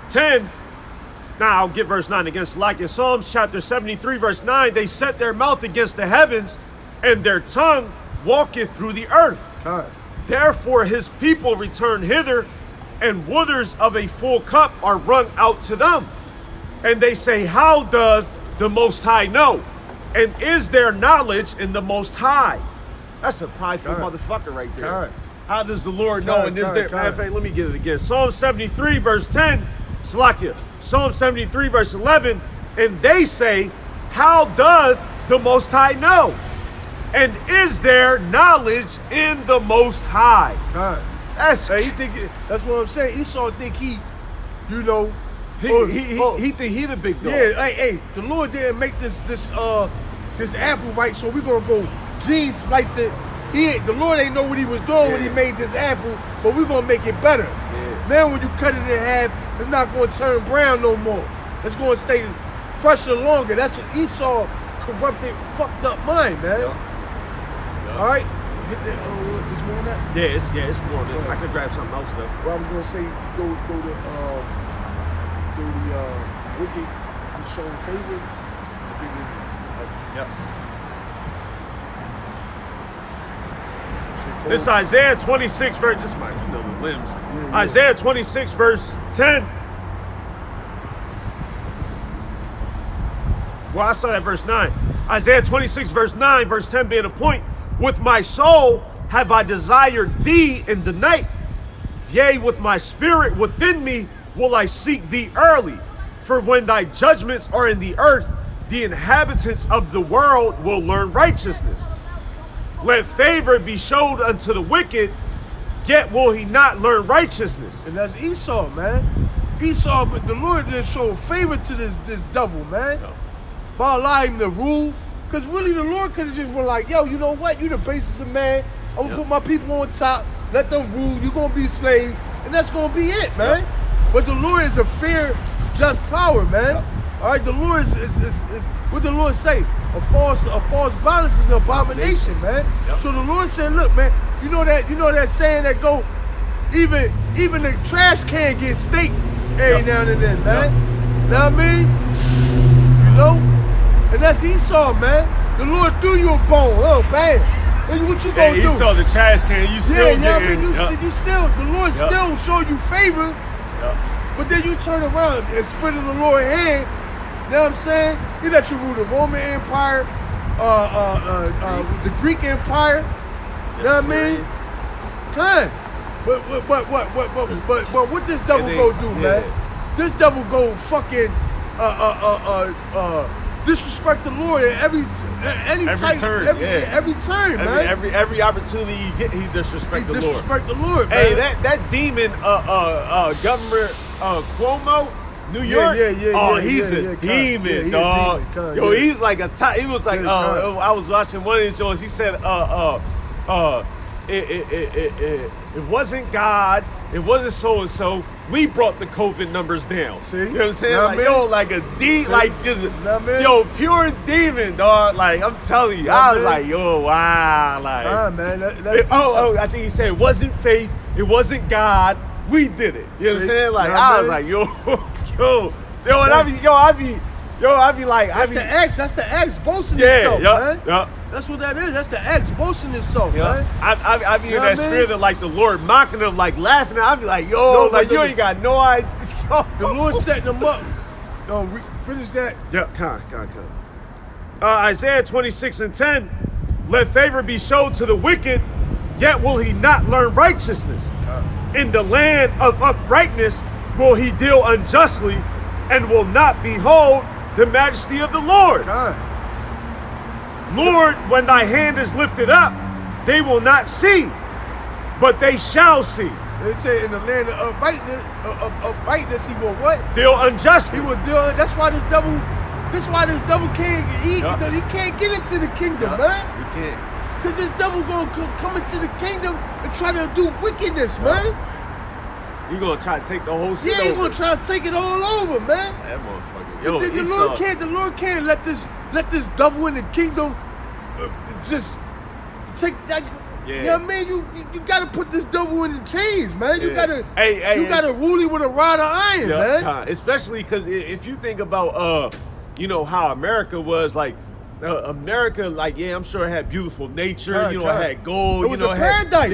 10. Now I'll get verse 9 against Salakia. Psalms chapter 73, verse 9. They set their mouth against the heavens, and their tongue walketh through the earth. God. Therefore his people return hither, and waters of a full cup are wrung out to them. And they say, how doth the Most High know? And is there knowledge in the Most High? That's a prideful God. motherfucker right there. God. How does the Lord know? God, And is God, there, God. matter of fact, let me get it again. Psalm 73, verse 10, Salakia. Psalm 73, verse 11, and they say, how doth the Most High know? And is there knowledge in the Most High? God. That's Hey, that's what I'm saying. Esau think he he think he the big dog. Yeah, hey, the Lord didn't make this apple right, so we're gonna go gene slice it. The Lord ain't know what he was doing when he made this apple, but we're gonna make it better. Yeah. Now when you cut it in half, it's not gonna turn brown no more. It's gonna stay fresher longer. That's what Esau corrupted, fucked up mind, man. All right, get that. Just go on that. It's more than this. I could grab something else though. Well, I was gonna say go to wicked and show favor. I think Yep. This Isaiah 26 verse, this might the limbs. Yeah. Isaiah 26 verse 10. Well, I start at verse 9. Isaiah 26 verse 9, verse 10 being a point. With my soul have I desired thee in the night. Yea, with my spirit within me will I seek thee early. For when thy judgments are in the earth, the inhabitants of the world will learn righteousness. Let favor be showed unto the wicked, yet will he not learn righteousness. And that's Esau, man. Esau, but the Lord didn't show favor to this devil, man. No. By allowing him to rule. Because really the Lord could have just been like, yo, you know what? You the basis of man. I'm going to put my people on top. Let them rule. You're going to be slaves. And that's going to be it, man. But the Lord is a fair, just power, man. All right, the Lord is what the Lord say? A false balance is an abomination, man. So the Lord said, look, man, you know that saying that go, even the trash can get staked every now and then, man. Know what I mean? You know? And that's Esau, man. The Lord threw you a bone. Oh, bam. And what you gonna do? Esau, the trash can, you still getting. You still, the Lord still showed you favor. But then you turn around and spit in the Lord's hand. You know what I'm saying? He let you rule the Roman Empire, the Greek Empire. You know what I mean? Kind. But what this devil go do, man? This devil go fucking disrespect the Lord at every turn, man. Every opportunity you get, he disrespect the Lord. Disrespect the Lord, man. Hey, that demon, Governor Cuomo, New York. He's a demon, dog. Yo, he's like he was like, I was watching one of his shows. He said, it wasn't God, it wasn't so and so. We brought the COVID numbers down. See? You know what I'm saying? Like, yo, like a yo, pure demon, dog. Like, I'm telling you, I was like, yo, wow, like. Man, I think he said it wasn't faith, it wasn't God. We did it. You know what I'm saying? Like, I was like, I be like, that's the X boasting itself, man. Yeah. That's what that is. That's the X boasting itself, man. I be in that spirit of like the Lord mocking him, like laughing. I be like, you ain't got no idea. The Lord setting them up. Finish that. Yeah, come. Isaiah 26:10. Let favor be shown to the wicked, yet will he not learn righteousness. In the land of uprightness will he deal unjustly, and will not behold the majesty of the Lord. Lord, when thy hand is lifted up, they will not see, but they shall see. They say in the land of uprightness, he will what? Deal unjustly. He will deal. That's why this devil can't. He can't get into the kingdom, man. He can't. Cause this devil gonna come into the kingdom and try to do wickedness, man. He gonna try to take the whole shit over. Yeah, he gonna try to take it all over, man. That motherfucker. Yo, the Lord can't let this devil in the kingdom just take that. Yeah. You know what I mean? You gotta put this devil in the chains, man. You gotta gotta rule him with a rod of iron, man. Especially because if you think about how America was like. America, like, I'm sure it had beautiful nature. It had gold. It was a paradise.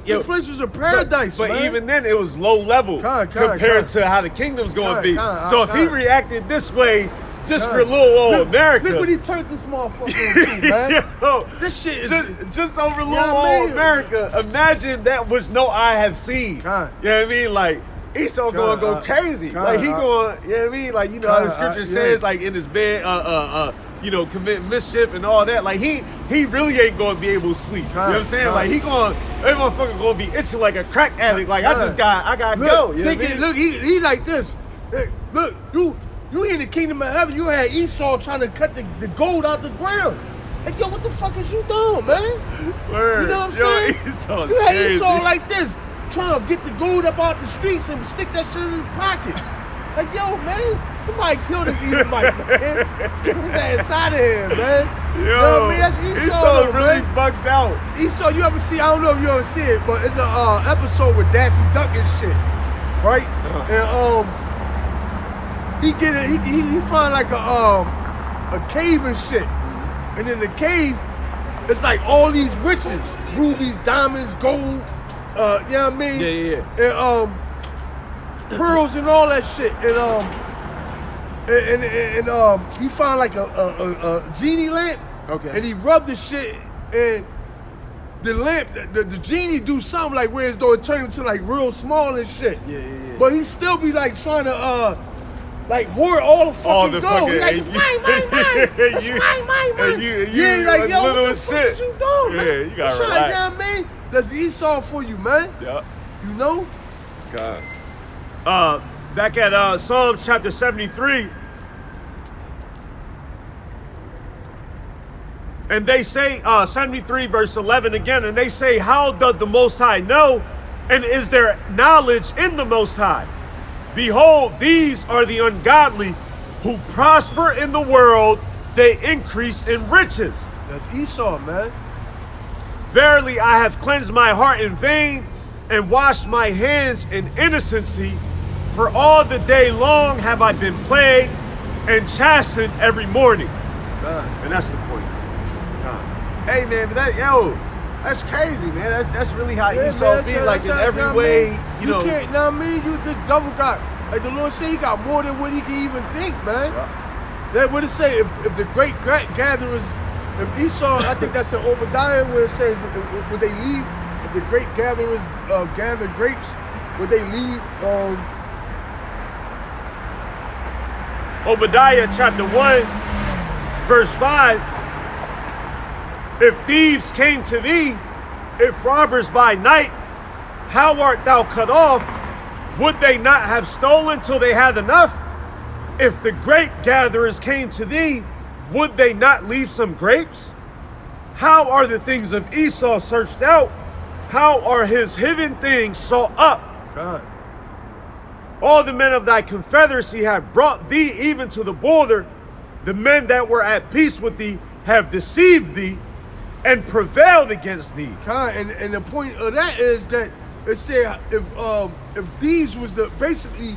This place was a paradise, but man. even then, it was low level compared to how the kingdom's going to be. So if he reacted this way just for little old America, look what he turned this motherfucker into, man. This shit is just over little old America. Imagine that which no eye have seen. You know what I mean? Like. Esau gonna go crazy. Like he going, you know what I mean? Like, how the scripture says, like in his bed, commit mischief and all that. Like he really ain't gonna be able to sleep. You know what I'm saying? Like that motherfucker gonna be itching like a crack addict. Like I gotta go. You know what I mean? Look, he like this. Hey, look, you in the kingdom of heaven. You had Esau trying to cut the gold out the ground. Like, yo, what the fuck is you doing, man? Word. You know what I'm saying? Esau's you had crazy. Esau like this. Trying to get the gold up out the streets and stick that shit in his pocket. Like, yo, man, somebody killed this Edomite, man. Get his ass out of here, man. Yo, you know what I mean? That's Esau, really man. bugged out. Esau, you ever see, I don't know if you ever see it, but it's a episode with Daffy Duck and shit, right? And he find like a cave and shit. And in the cave, it's like all these riches, rubies, diamonds, gold, you know what I mean? Yeah. And pearls and all that shit. And he found like a genie lamp. Okay. And he rubbed the shit, and the lamp, the genie do something like where as though it turned into like real small and shit. Yeah. But he still be like trying to like hoard all the fucking gold. He's like, it's mine. It's mine. And you like, yo, little what the shit. fuck is you doing, man? Yeah, you gotta relax. You know what I mean? That's Esau for you, man. Yeah. You know? God. back at Psalms chapter 73. And they say, 73 verse 11 again, and they say, how doth the Most High know? And is there knowledge in the Most High? Behold, these are the ungodly who prosper in the world, they increase in riches. That's Esau, man. Verily, I have cleansed my heart in vain and washed my hands in innocency. For all the day long have I been plagued and chastened every morning. And that's the point. Hey man, but that's crazy, man. That's really how Esau be, like in every way, you know. You can't, know what I mean? You the devil got, like the Lord said, he got more than what he can even think, man. Yeah. That what it say, if the great gatherers, if Esau, I think that's in Obadiah where it says, would they leave, if the great gatherers gather grapes, would they leave, Obadiah chapter 1, verse 5. If thieves came to thee, if robbers by night, how art thou cut off? Would they not have stolen till they had enough? If the grape gatherers came to thee, would they not leave some grapes? How are the things of Esau searched out? How are his hidden things sought up? God. All the men of thy confederacy have brought thee even to the border. The men that were at peace with thee have deceived thee and prevailed against thee. And the point of that is that it said if these was the basically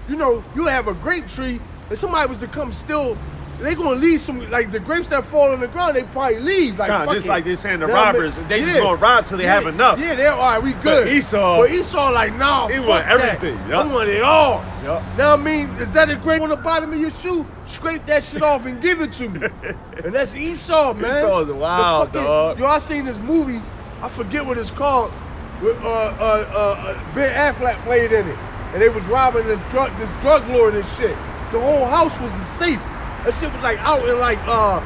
you have a grape tree and somebody was to come steal, they gonna leave some, like the grapes that fall on the ground, they probably leave. Like just like they're saying the know robbers, they just gonna rob till they have enough. Yeah, they're all right, we good. But Esau like, nah, he fuck want that. everything. Yep. I want it all. Yep. Now I mean, is that a grape on the bottom of your shoe? Scrape that shit off and give it to me. And that's Esau, man. Esau's wild, dog. Yo, I seen this movie, I forget what it's called, with Ben Affleck played in it. And they was robbing this drug lord and shit. The whole house was a safe. That shit was like out in like out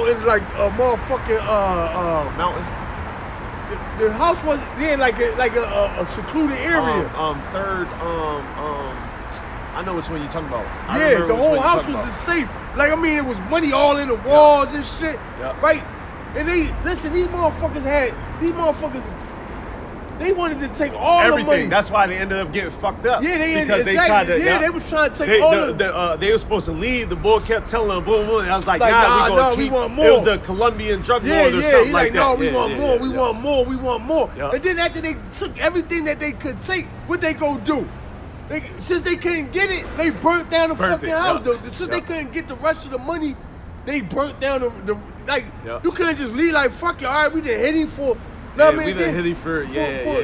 in like a motherfucking Mountain. The house was in like a secluded area. I know which one you're talking about. Yeah, the whole house was a safe. Like I mean, it was money all in the walls and shit. Yep. Right? And these motherfuckers, they wanted to take all everything. the money. That's why they ended up getting fucked up. Yeah, because they tried to. they was trying to take all they were supposed to leave. The bull kept telling them, boom, boom. And I was like, we want more. It was the Colombian drug lord or something like that. No, we want more. We want more. We want more. Yep. And then after they took everything that they could take, what they go do? Since they couldn't get it, they burnt down the fucking house. Since they couldn't get the rest of the money, they burnt down the You couldn't just leave like, fuck it, all right, we done hit him for. Yeah, we done hit him for you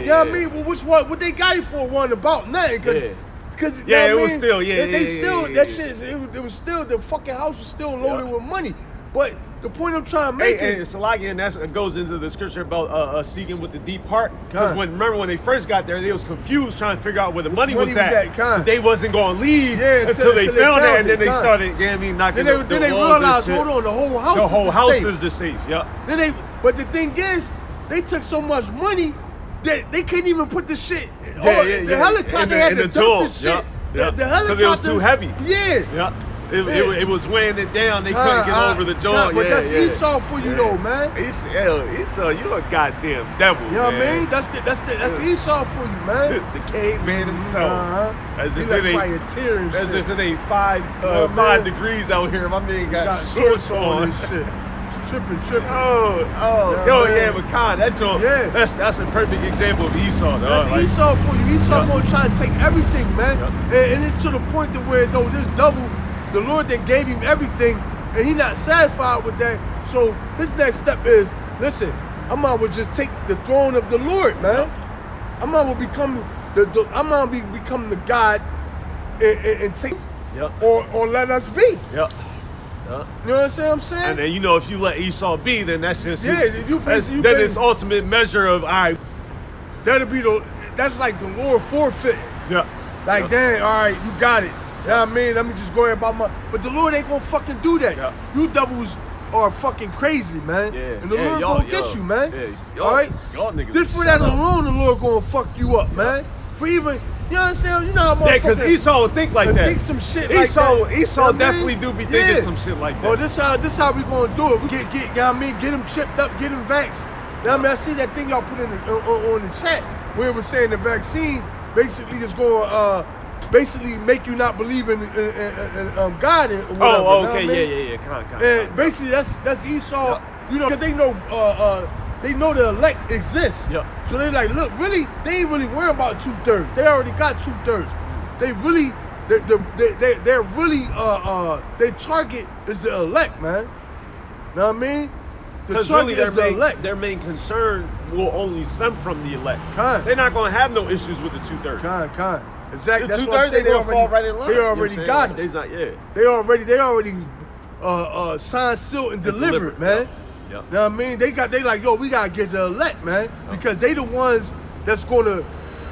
know what I mean? Well, what they got him for wasn't about nothing, because it was still that shit. It was still, the fucking house was still loaded with money. But the point I'm trying to make is, Salaki, and that goes into the scripture about seeking with the deep heart. Because remember when they first got there, they was confused trying to figure out where the money was at. But they wasn't going to leave until they found it, and then they started, knocking the walls. Then they realized, hold on, the whole house is the safe. Yep. But the thing is, they took so much money that they couldn't even put the shit. The helicopter had to dump the shit. The helicopter, because it was too heavy. Yeah. It was weighing it down. They couldn't get over the joint. But that's Esau for you though, man. Esau, you a goddamn devil. You know what I mean? That's Esau for you, man. The caveman himself. As if it ain't 5 degrees out here. My man got shorts on and shit. Tripping. But Khan, that joint, that's a perfect example of Esau, dog. That's Esau for you. Esau gonna try to take everything, man. And it's to the point to where though this devil, the Lord that gave him everything, and he not satisfied with that. So his next step is, listen, I'm gonna just take the throne of the Lord, man. I'm gonna become become the God and take, or let us be. You know what I'm saying? And then if you let Esau be, then that's just his ultimate measure of, all right. That's like the Lord forfeit. Yeah. Like, damn, all right, you got it. You know what I mean? Let me just go ahead about but the Lord ain't gonna fucking do that. Yeah. You devils are fucking crazy, man. Yeah. And the Lord gonna get you, man. Yeah. All right? Y'all niggas just for that alone, the Lord gonna fuck you up, man. For even, you know what I'm saying? You know how Yeah, because motherfuckers Esau would think like that. think some shit Esau, like that. Esau You know what I definitely mean? do be thinking Yeah. some shit like that. Oh, this how we gonna do it. We get you know what I mean, get them chipped up, get them vaxxed. You know what I mean? I see that thing y'all put in on the chat where it was saying the vaccine basically is going basically make you not believe in God or whatever. Oh, you know okay, what I mean? yeah. Con. And basically that's Esau, you know, because they know the elect exists. Yep. So they like, look, really, they ain't really worried about 2/3. They already got 2/3. They really, they're really, their target is the elect, man. Know what I mean? The Because target really is the elect. their main concern will only stem from the elect. Kind. They're not going to have no issues with the 2/3. Kind. Exactly. The That's what I'm 2/3, saying. they gonna fall right in line. They You know what I'm already saying? got Like, it. they's not, yeah. They already signed, sealed, and delivered, man. Yep. Know what I mean? They like, yo, we gotta get the elect, man, because they the ones that's gonna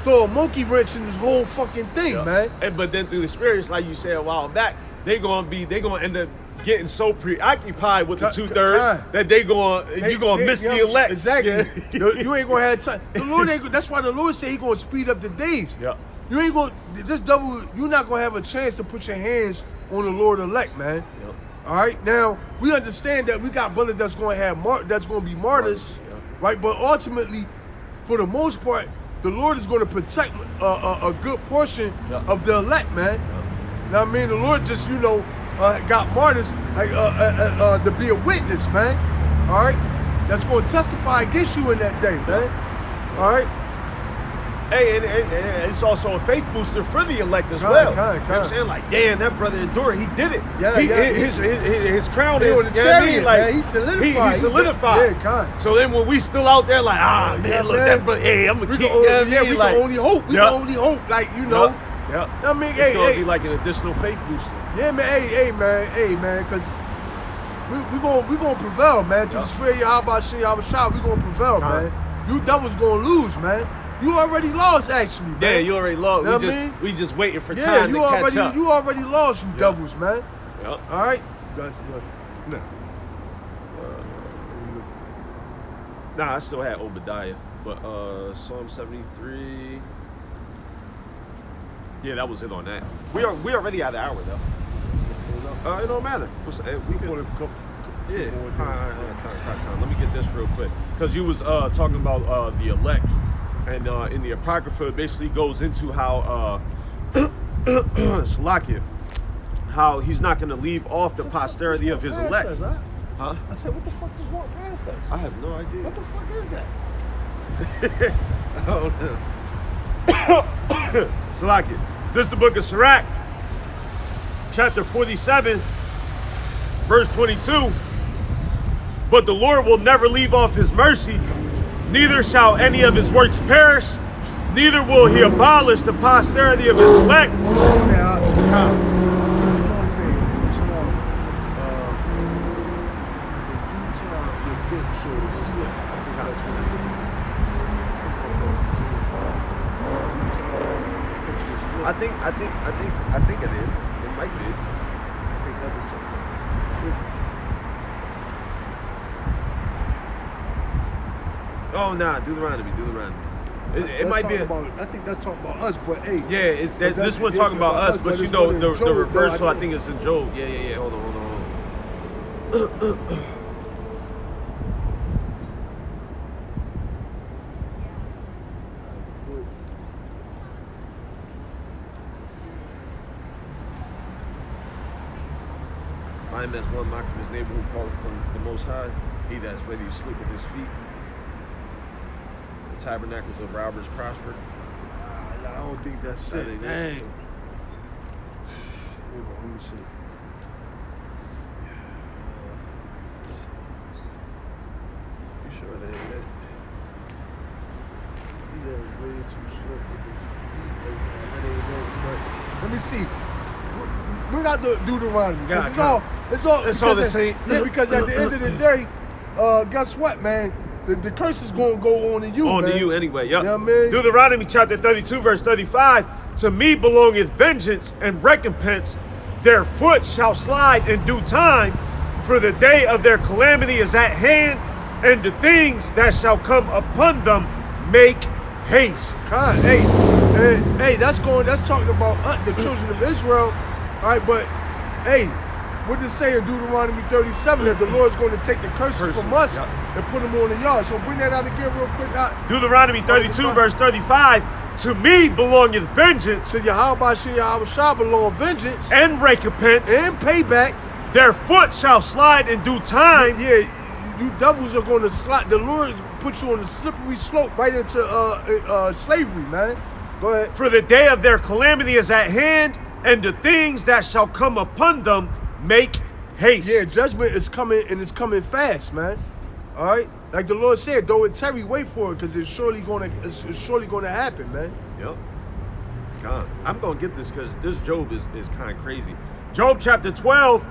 throw a monkey wrench in this whole fucking thing, Yep. man. And but then through the experience, like you said a while back, they gonna end up getting so preoccupied with the 2/3 that you gonna miss the elect. Exactly. Yeah. You ain't gonna have time. The Lord ain't. That's why the Lord said He gonna speed up the days. Yeah. You ain't gonna. This devil. You're not gonna have a chance to put your hands on the Lord elect, man. Yep. All right. Now we understand that we got brothers that's gonna have that's gonna be martyrs, Yeah. right? But ultimately, for the most part, the Lord is gonna protect a good portion Yeah. of the elect, man. Now I mean, the Lord just got martyrs like to be a witness, man. All right, that's gonna testify against you in that day, man. All right. Hey, and it's also a faith booster for the elect as Kind, well. You know kind. what I'm saying? Like, damn, that brother endured. He did it. Yeah, His crown He is, on the you know what I mean? chariot, Like, man. He solidified. He solidified. Yeah, kind. So then when we still out there like, man, Yeah, look, man. that brother, hey, I'm going to We keep, can you know what I only, mean? we Like, can only hope. We yeah. can only hope, like, you know. Yeah. I mean, It's going to hey. be like an additional faith booster. Yeah, man. Hey, man. Because we gonna prevail, man. Through the spirit of Yahweh Shah, we gonna prevail, Kind. man. You devils gonna lose, man. You already lost, actually, man. Yeah, you already lost. Know what I mean? We just waiting for Yeah, time to catch up. you already lost, you devils, man. Yep. All right. That's good. Nah, I still had Obadiah, but Psalm 73. Yeah, that was it on that. We already at the hour though. It don't matter. We can. Yeah. All right. Let me get this real quick, because you was talking about the elect, and in the Apocrypha it basically goes into how Salakia, how he's not going to leave off the posterity of his elect. Huh? I said, what the fuck is walk past us? I have no idea. What the fuck is that? I don't know. Salakia. This is the book of Sirach, chapter 47, verse 22. But the Lord will never leave off his mercy, neither shall any of his works perish, neither will he abolish the posterity of his elect. I think it is. It might be. Oh nah, Deuteronomy. It might be. I think that's talking about us, but hey. Yeah, this one talking about us, but you know the reversal. I think it's in Job. Yeah. Hold on. I am as one mocked of his neighbor who calleth upon the Most High, he that is ready to sleep with his feet. The tabernacles of robbers prosper. Nah, I don't think that's it. Dang. Let me see. You sure that ain't it? He is way too slick with his feet. That ain't it. But let me see. Bring out the Deuteronomy. It's all the same. Yeah, because at the end of the day, guess what, man? The curse is going to go on to you, on man. to you anyway, yep. You know what I mean? Deuteronomy chapter 32, verse 35. To me belongeth vengeance and recompense. Their foot shall slide in due time, for the day of their calamity is at hand, and the things that shall come upon them make haste. Hey, And hey, that's talking about the children of Israel. All right, but hey, what does it say in Deuteronomy 37 that the Lord's going to take the curses from us and put them on the yard? So bring that out again real quick. Deuteronomy 32, verse 35. To me belongeth vengeance. To Yahweh Shah belong vengeance and recompense and payback. Their foot shall slide in due time. Yeah, you devils are going to slide. The Lord put you on a slippery slope right into slavery, man. Go ahead. For the day of their calamity is at hand, and the things that shall come upon them make haste. Yeah, judgment is coming, and it's coming fast, man. All right, like the Lord said, though it tarry, wait for it, because it's surely gonna happen, man. Yep. God, I'm gonna get this because this Job is kind of crazy. Job chapter 12,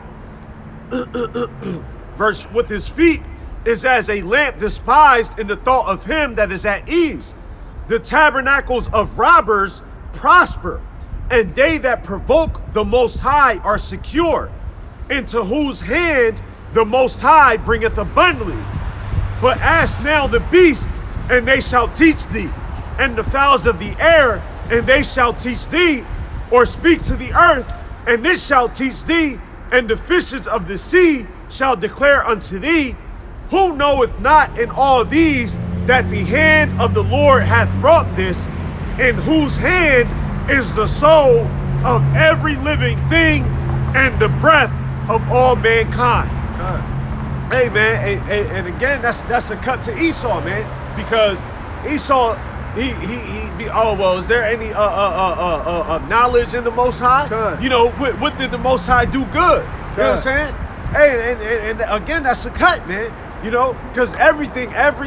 verse, with his feet is as a lamp despised in the thought of him that is at ease. The tabernacles of robbers prosper, and they that provoke the Most High are secure, into whose hand the Most High bringeth abundantly. But ask now the beast, and they shall teach thee, and the fowls of the air, and they shall teach thee, or speak to the earth, and this shall teach thee, and the fishes of the sea shall declare unto thee. Who knoweth not in all these that the hand of the Lord hath wrought this, in whose hand is the soul of every living thing, and the breath of all mankind. Hey man, and again, that's a cut to Esau, man, because Esau, is there any knowledge in the Most High? You know, what did the Most High do good? You know what I'm saying? Hey, and again, that's a cut, man. You know, because every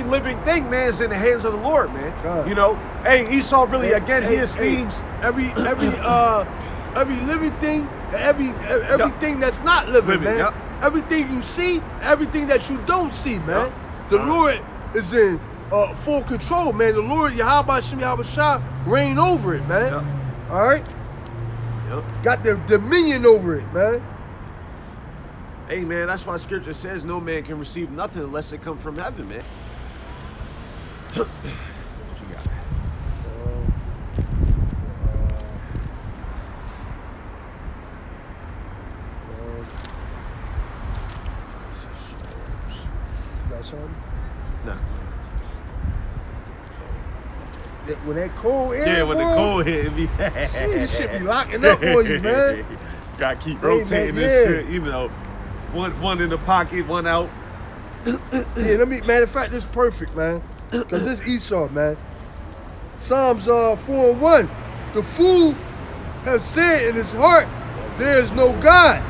living thing, man, is in the hands of the Lord, man. You know, hey, Esau really, he esteems every living thing, everything that's not living, man. Everything you see, everything that you don't see, man. The Lord is in full control, man. The Lord, Yahweh Shah, reign over it, man. All right? Got the dominion over it, man. Hey, man, that's why Scripture says no man can receive nothing unless it come from heaven, man. What you got? Got something? No. When that cold air, yeah, when boy, the cold hit me, this shit be locking up on you, man. Gotta keep rotating this shit, you know. One in the pocket, one out. Yeah, matter of fact, this is perfect, man. Because this Esau, man. Psalms 4:1. The fool has said in his heart, there is no God.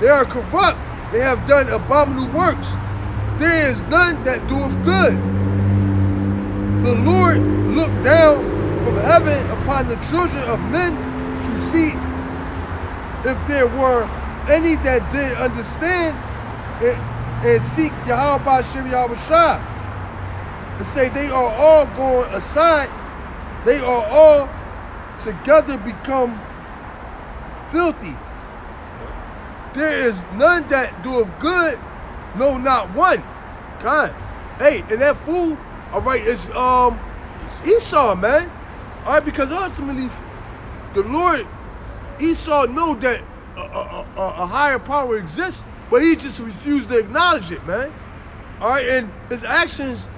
They are corrupt. They have done abominable works. There is none that doeth good. The Lord looked down from heaven upon the children of men to see if there were any that did understand and seek Yahweh Shah. And say they are all going aside. They are all together become filthy. There is none that doeth good, no, not one. God. Hey, and that fool, all right, is Esau, man. All right, because ultimately, the Lord, Esau know that a higher power exists, but he just refused to acknowledge it, man. All right, and his actions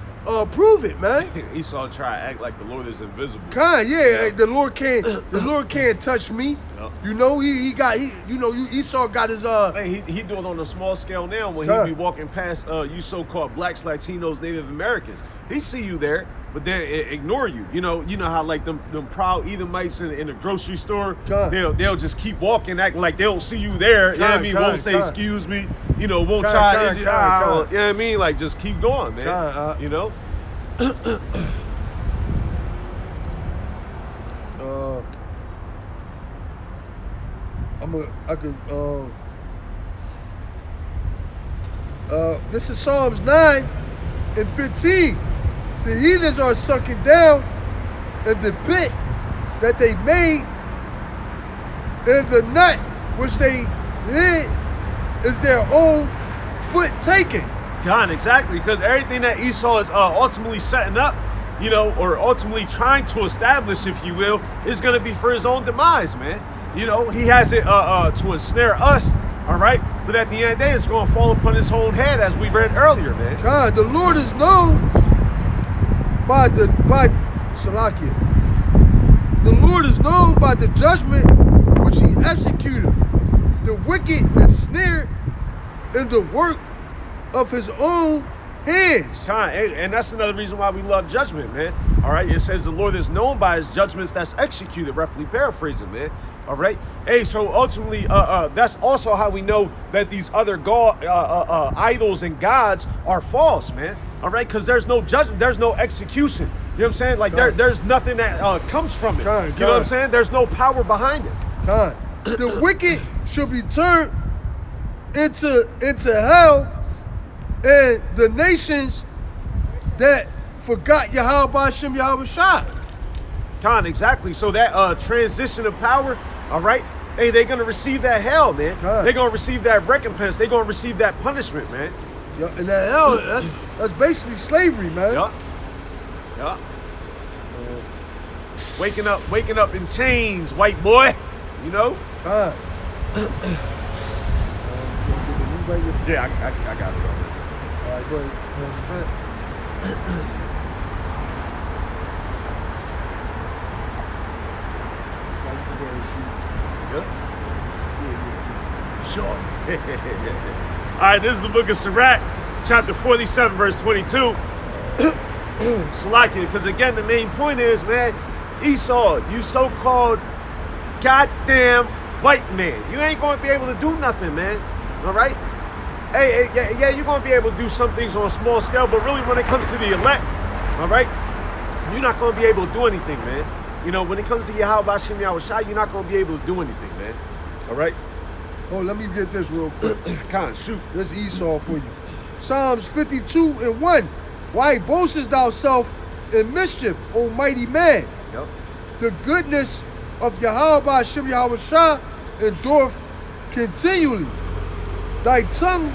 prove it, man. Esau try to act like the Lord is invisible. Yeah. The Lord can't touch me. Yep. You know, Esau got his Hey, he do it on a small scale now when he be walking past you so-called blacks, Latinos, Native Americans. He see you there, but then ignore you. You know how like them proud Edomites in the grocery store, they'll just keep walking, acting like they don't see you there. You know what I mean? Won't say excuse me. You know, won't try. You know what I mean? Like just keep going, man. You know. This is Psalms 9 and 15. The heathens are sucking down, and the pit that they made, and the nut which they hid is their own foot taken. God, exactly, because everything that Esau is ultimately setting up you know, or ultimately trying to establish, if you will, is going to be for his own demise, man. You know, he has it to ensnare us, all right? But at the end of the day, it's going to fall upon his own head, as we read earlier, man. God, the Lord is known by Salakia. The Lord is known by the judgment which he executed. The wicked is snared in the work of his own hands. And that's another reason why we love judgment, man. All right, it says the Lord is known by his judgments that's executed, roughly paraphrasing, man. All right, hey, so ultimately, that's also how we know that these other idols and gods are false, man. All right, because there's no judgment, there's no execution. You know what I'm saying? Like there's nothing that comes from it. You know what I'm saying? There's no power behind it. The wicked should be turned into hell, and the nations that forgot Yahweh Hashem Yahweh Shai. Exactly. So that transition of power, all right, hey, they're going to receive that hell, man. They're going to receive that recompense. They're going to receive that punishment, man. Yeah, and that hell, that's basically slavery, man. Yeah. Waking up in chains, white boy. You know? Yeah, I got it already. All right, go ahead. Good? Sure. All right, this is the book of Sirach, chapter 47, verse 22. Salakia, because again, the main point is, man, Esau, you so-called goddamn white man, you ain't going to be able to do nothing, man. All right? Hey, yeah, you're going to be able to do some things on a small scale, but really when it comes to the elect, all right, you're not going to be able to do anything, man. You know, when it comes to Yahweh Hashem Yahweh Shai, you're not going to be able to do anything, man. All right? Oh, let me get this real quick. Shoot. This is Esau for you. Psalms 52:1. Why boastest thou self in mischief, O mighty man? Yep. The goodness of Yahweh Hashem Yahweh Shai endureth continually. Thy tongue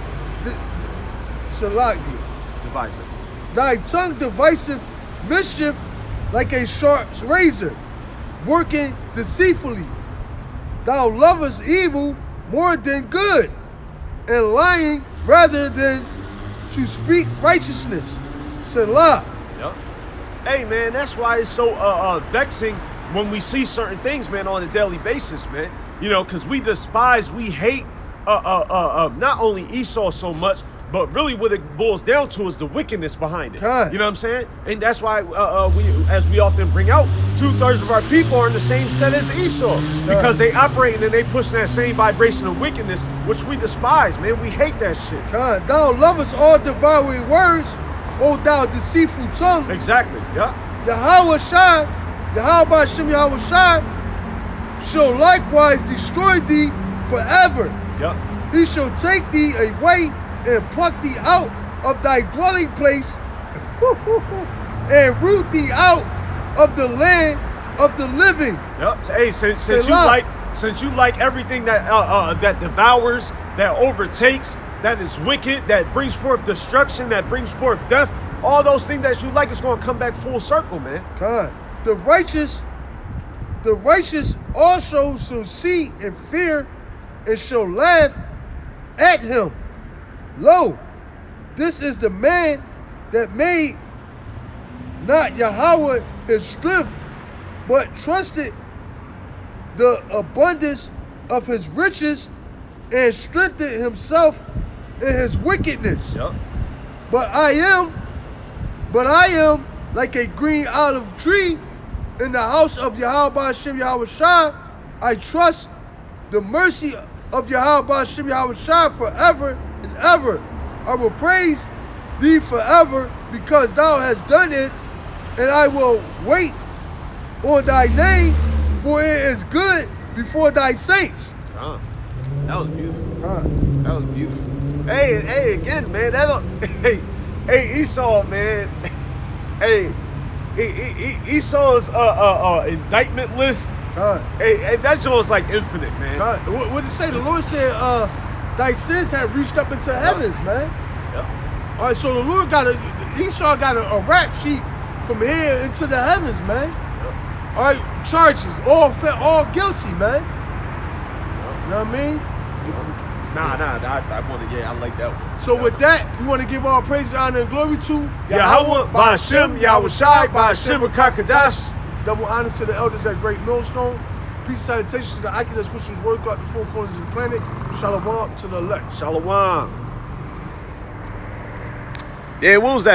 Divisive. Thy tongue deviseth mischief like a sharp razor, working deceitfully. Thou lovest evil more than good, and lying rather than to speak righteousness. Selah. Yep. Hey, man, that's why it's so vexing when we see certain things, man, on a daily basis, man. You know, because we despise, we hate not only Esau so much, but really what it boils down to is the wickedness behind it. God. You know what I'm saying? And that's why as we often bring out, 2/3 of our people are in the same state as Esau, because they operating and they pushing that same vibration of wickedness, which we despise, man. We hate that shit. God, thou lovest all devouring words, O thou deceitful tongue. Exactly. Yeah. Yahweh Shai, Yahweh Hashem Yahweh Shai, shall likewise destroy thee forever. Yep. He shall take thee away and pluck thee out of thy dwelling place and root thee out of the land of the living. Yep. Hey, since you like everything that that devours, that overtakes, that is wicked, that brings forth destruction, that brings forth death, all those things that you like is going to come back full circle, man. God, the righteous also shall see and fear and shall laugh at him. Lo, this is the man that made not Yahweh his strength, but trusted the abundance of his riches and strengthened himself in his wickedness. Yep. But I am like a green olive tree in the house of Yahweh Hashem Yahweh Shai. I trust the mercy of Yahweh Hashem Yahweh Shai forever and ever. I will praise thee forever because thou hast done it, and I will wait on thy name, for it is good before thy saints. That was beautiful. That was beautiful. Hey, again, man. Hey, Esau, man. Hey, Esau's indictment list. Hey, that joint's like infinite, man. What did it say? The Lord said, thy sins have reached up into heavens, man. Yep. All right, so the Lord Esau got a rap sheet from here into the heavens, man. All right, charges, all guilty, man. You know what I mean? Nah, I want to, I like that one. So with that, we want to give all praise, honor, and glory to Yahweh, Ba'Shem, Yahushai, Ba'Shem, Rakakadash. Double honors to the elders at Great Millstone. Peace and salutations to the Icons Christians work out the four corners of the planet. Shalom to the elect. Shalom. Yeah, what was that?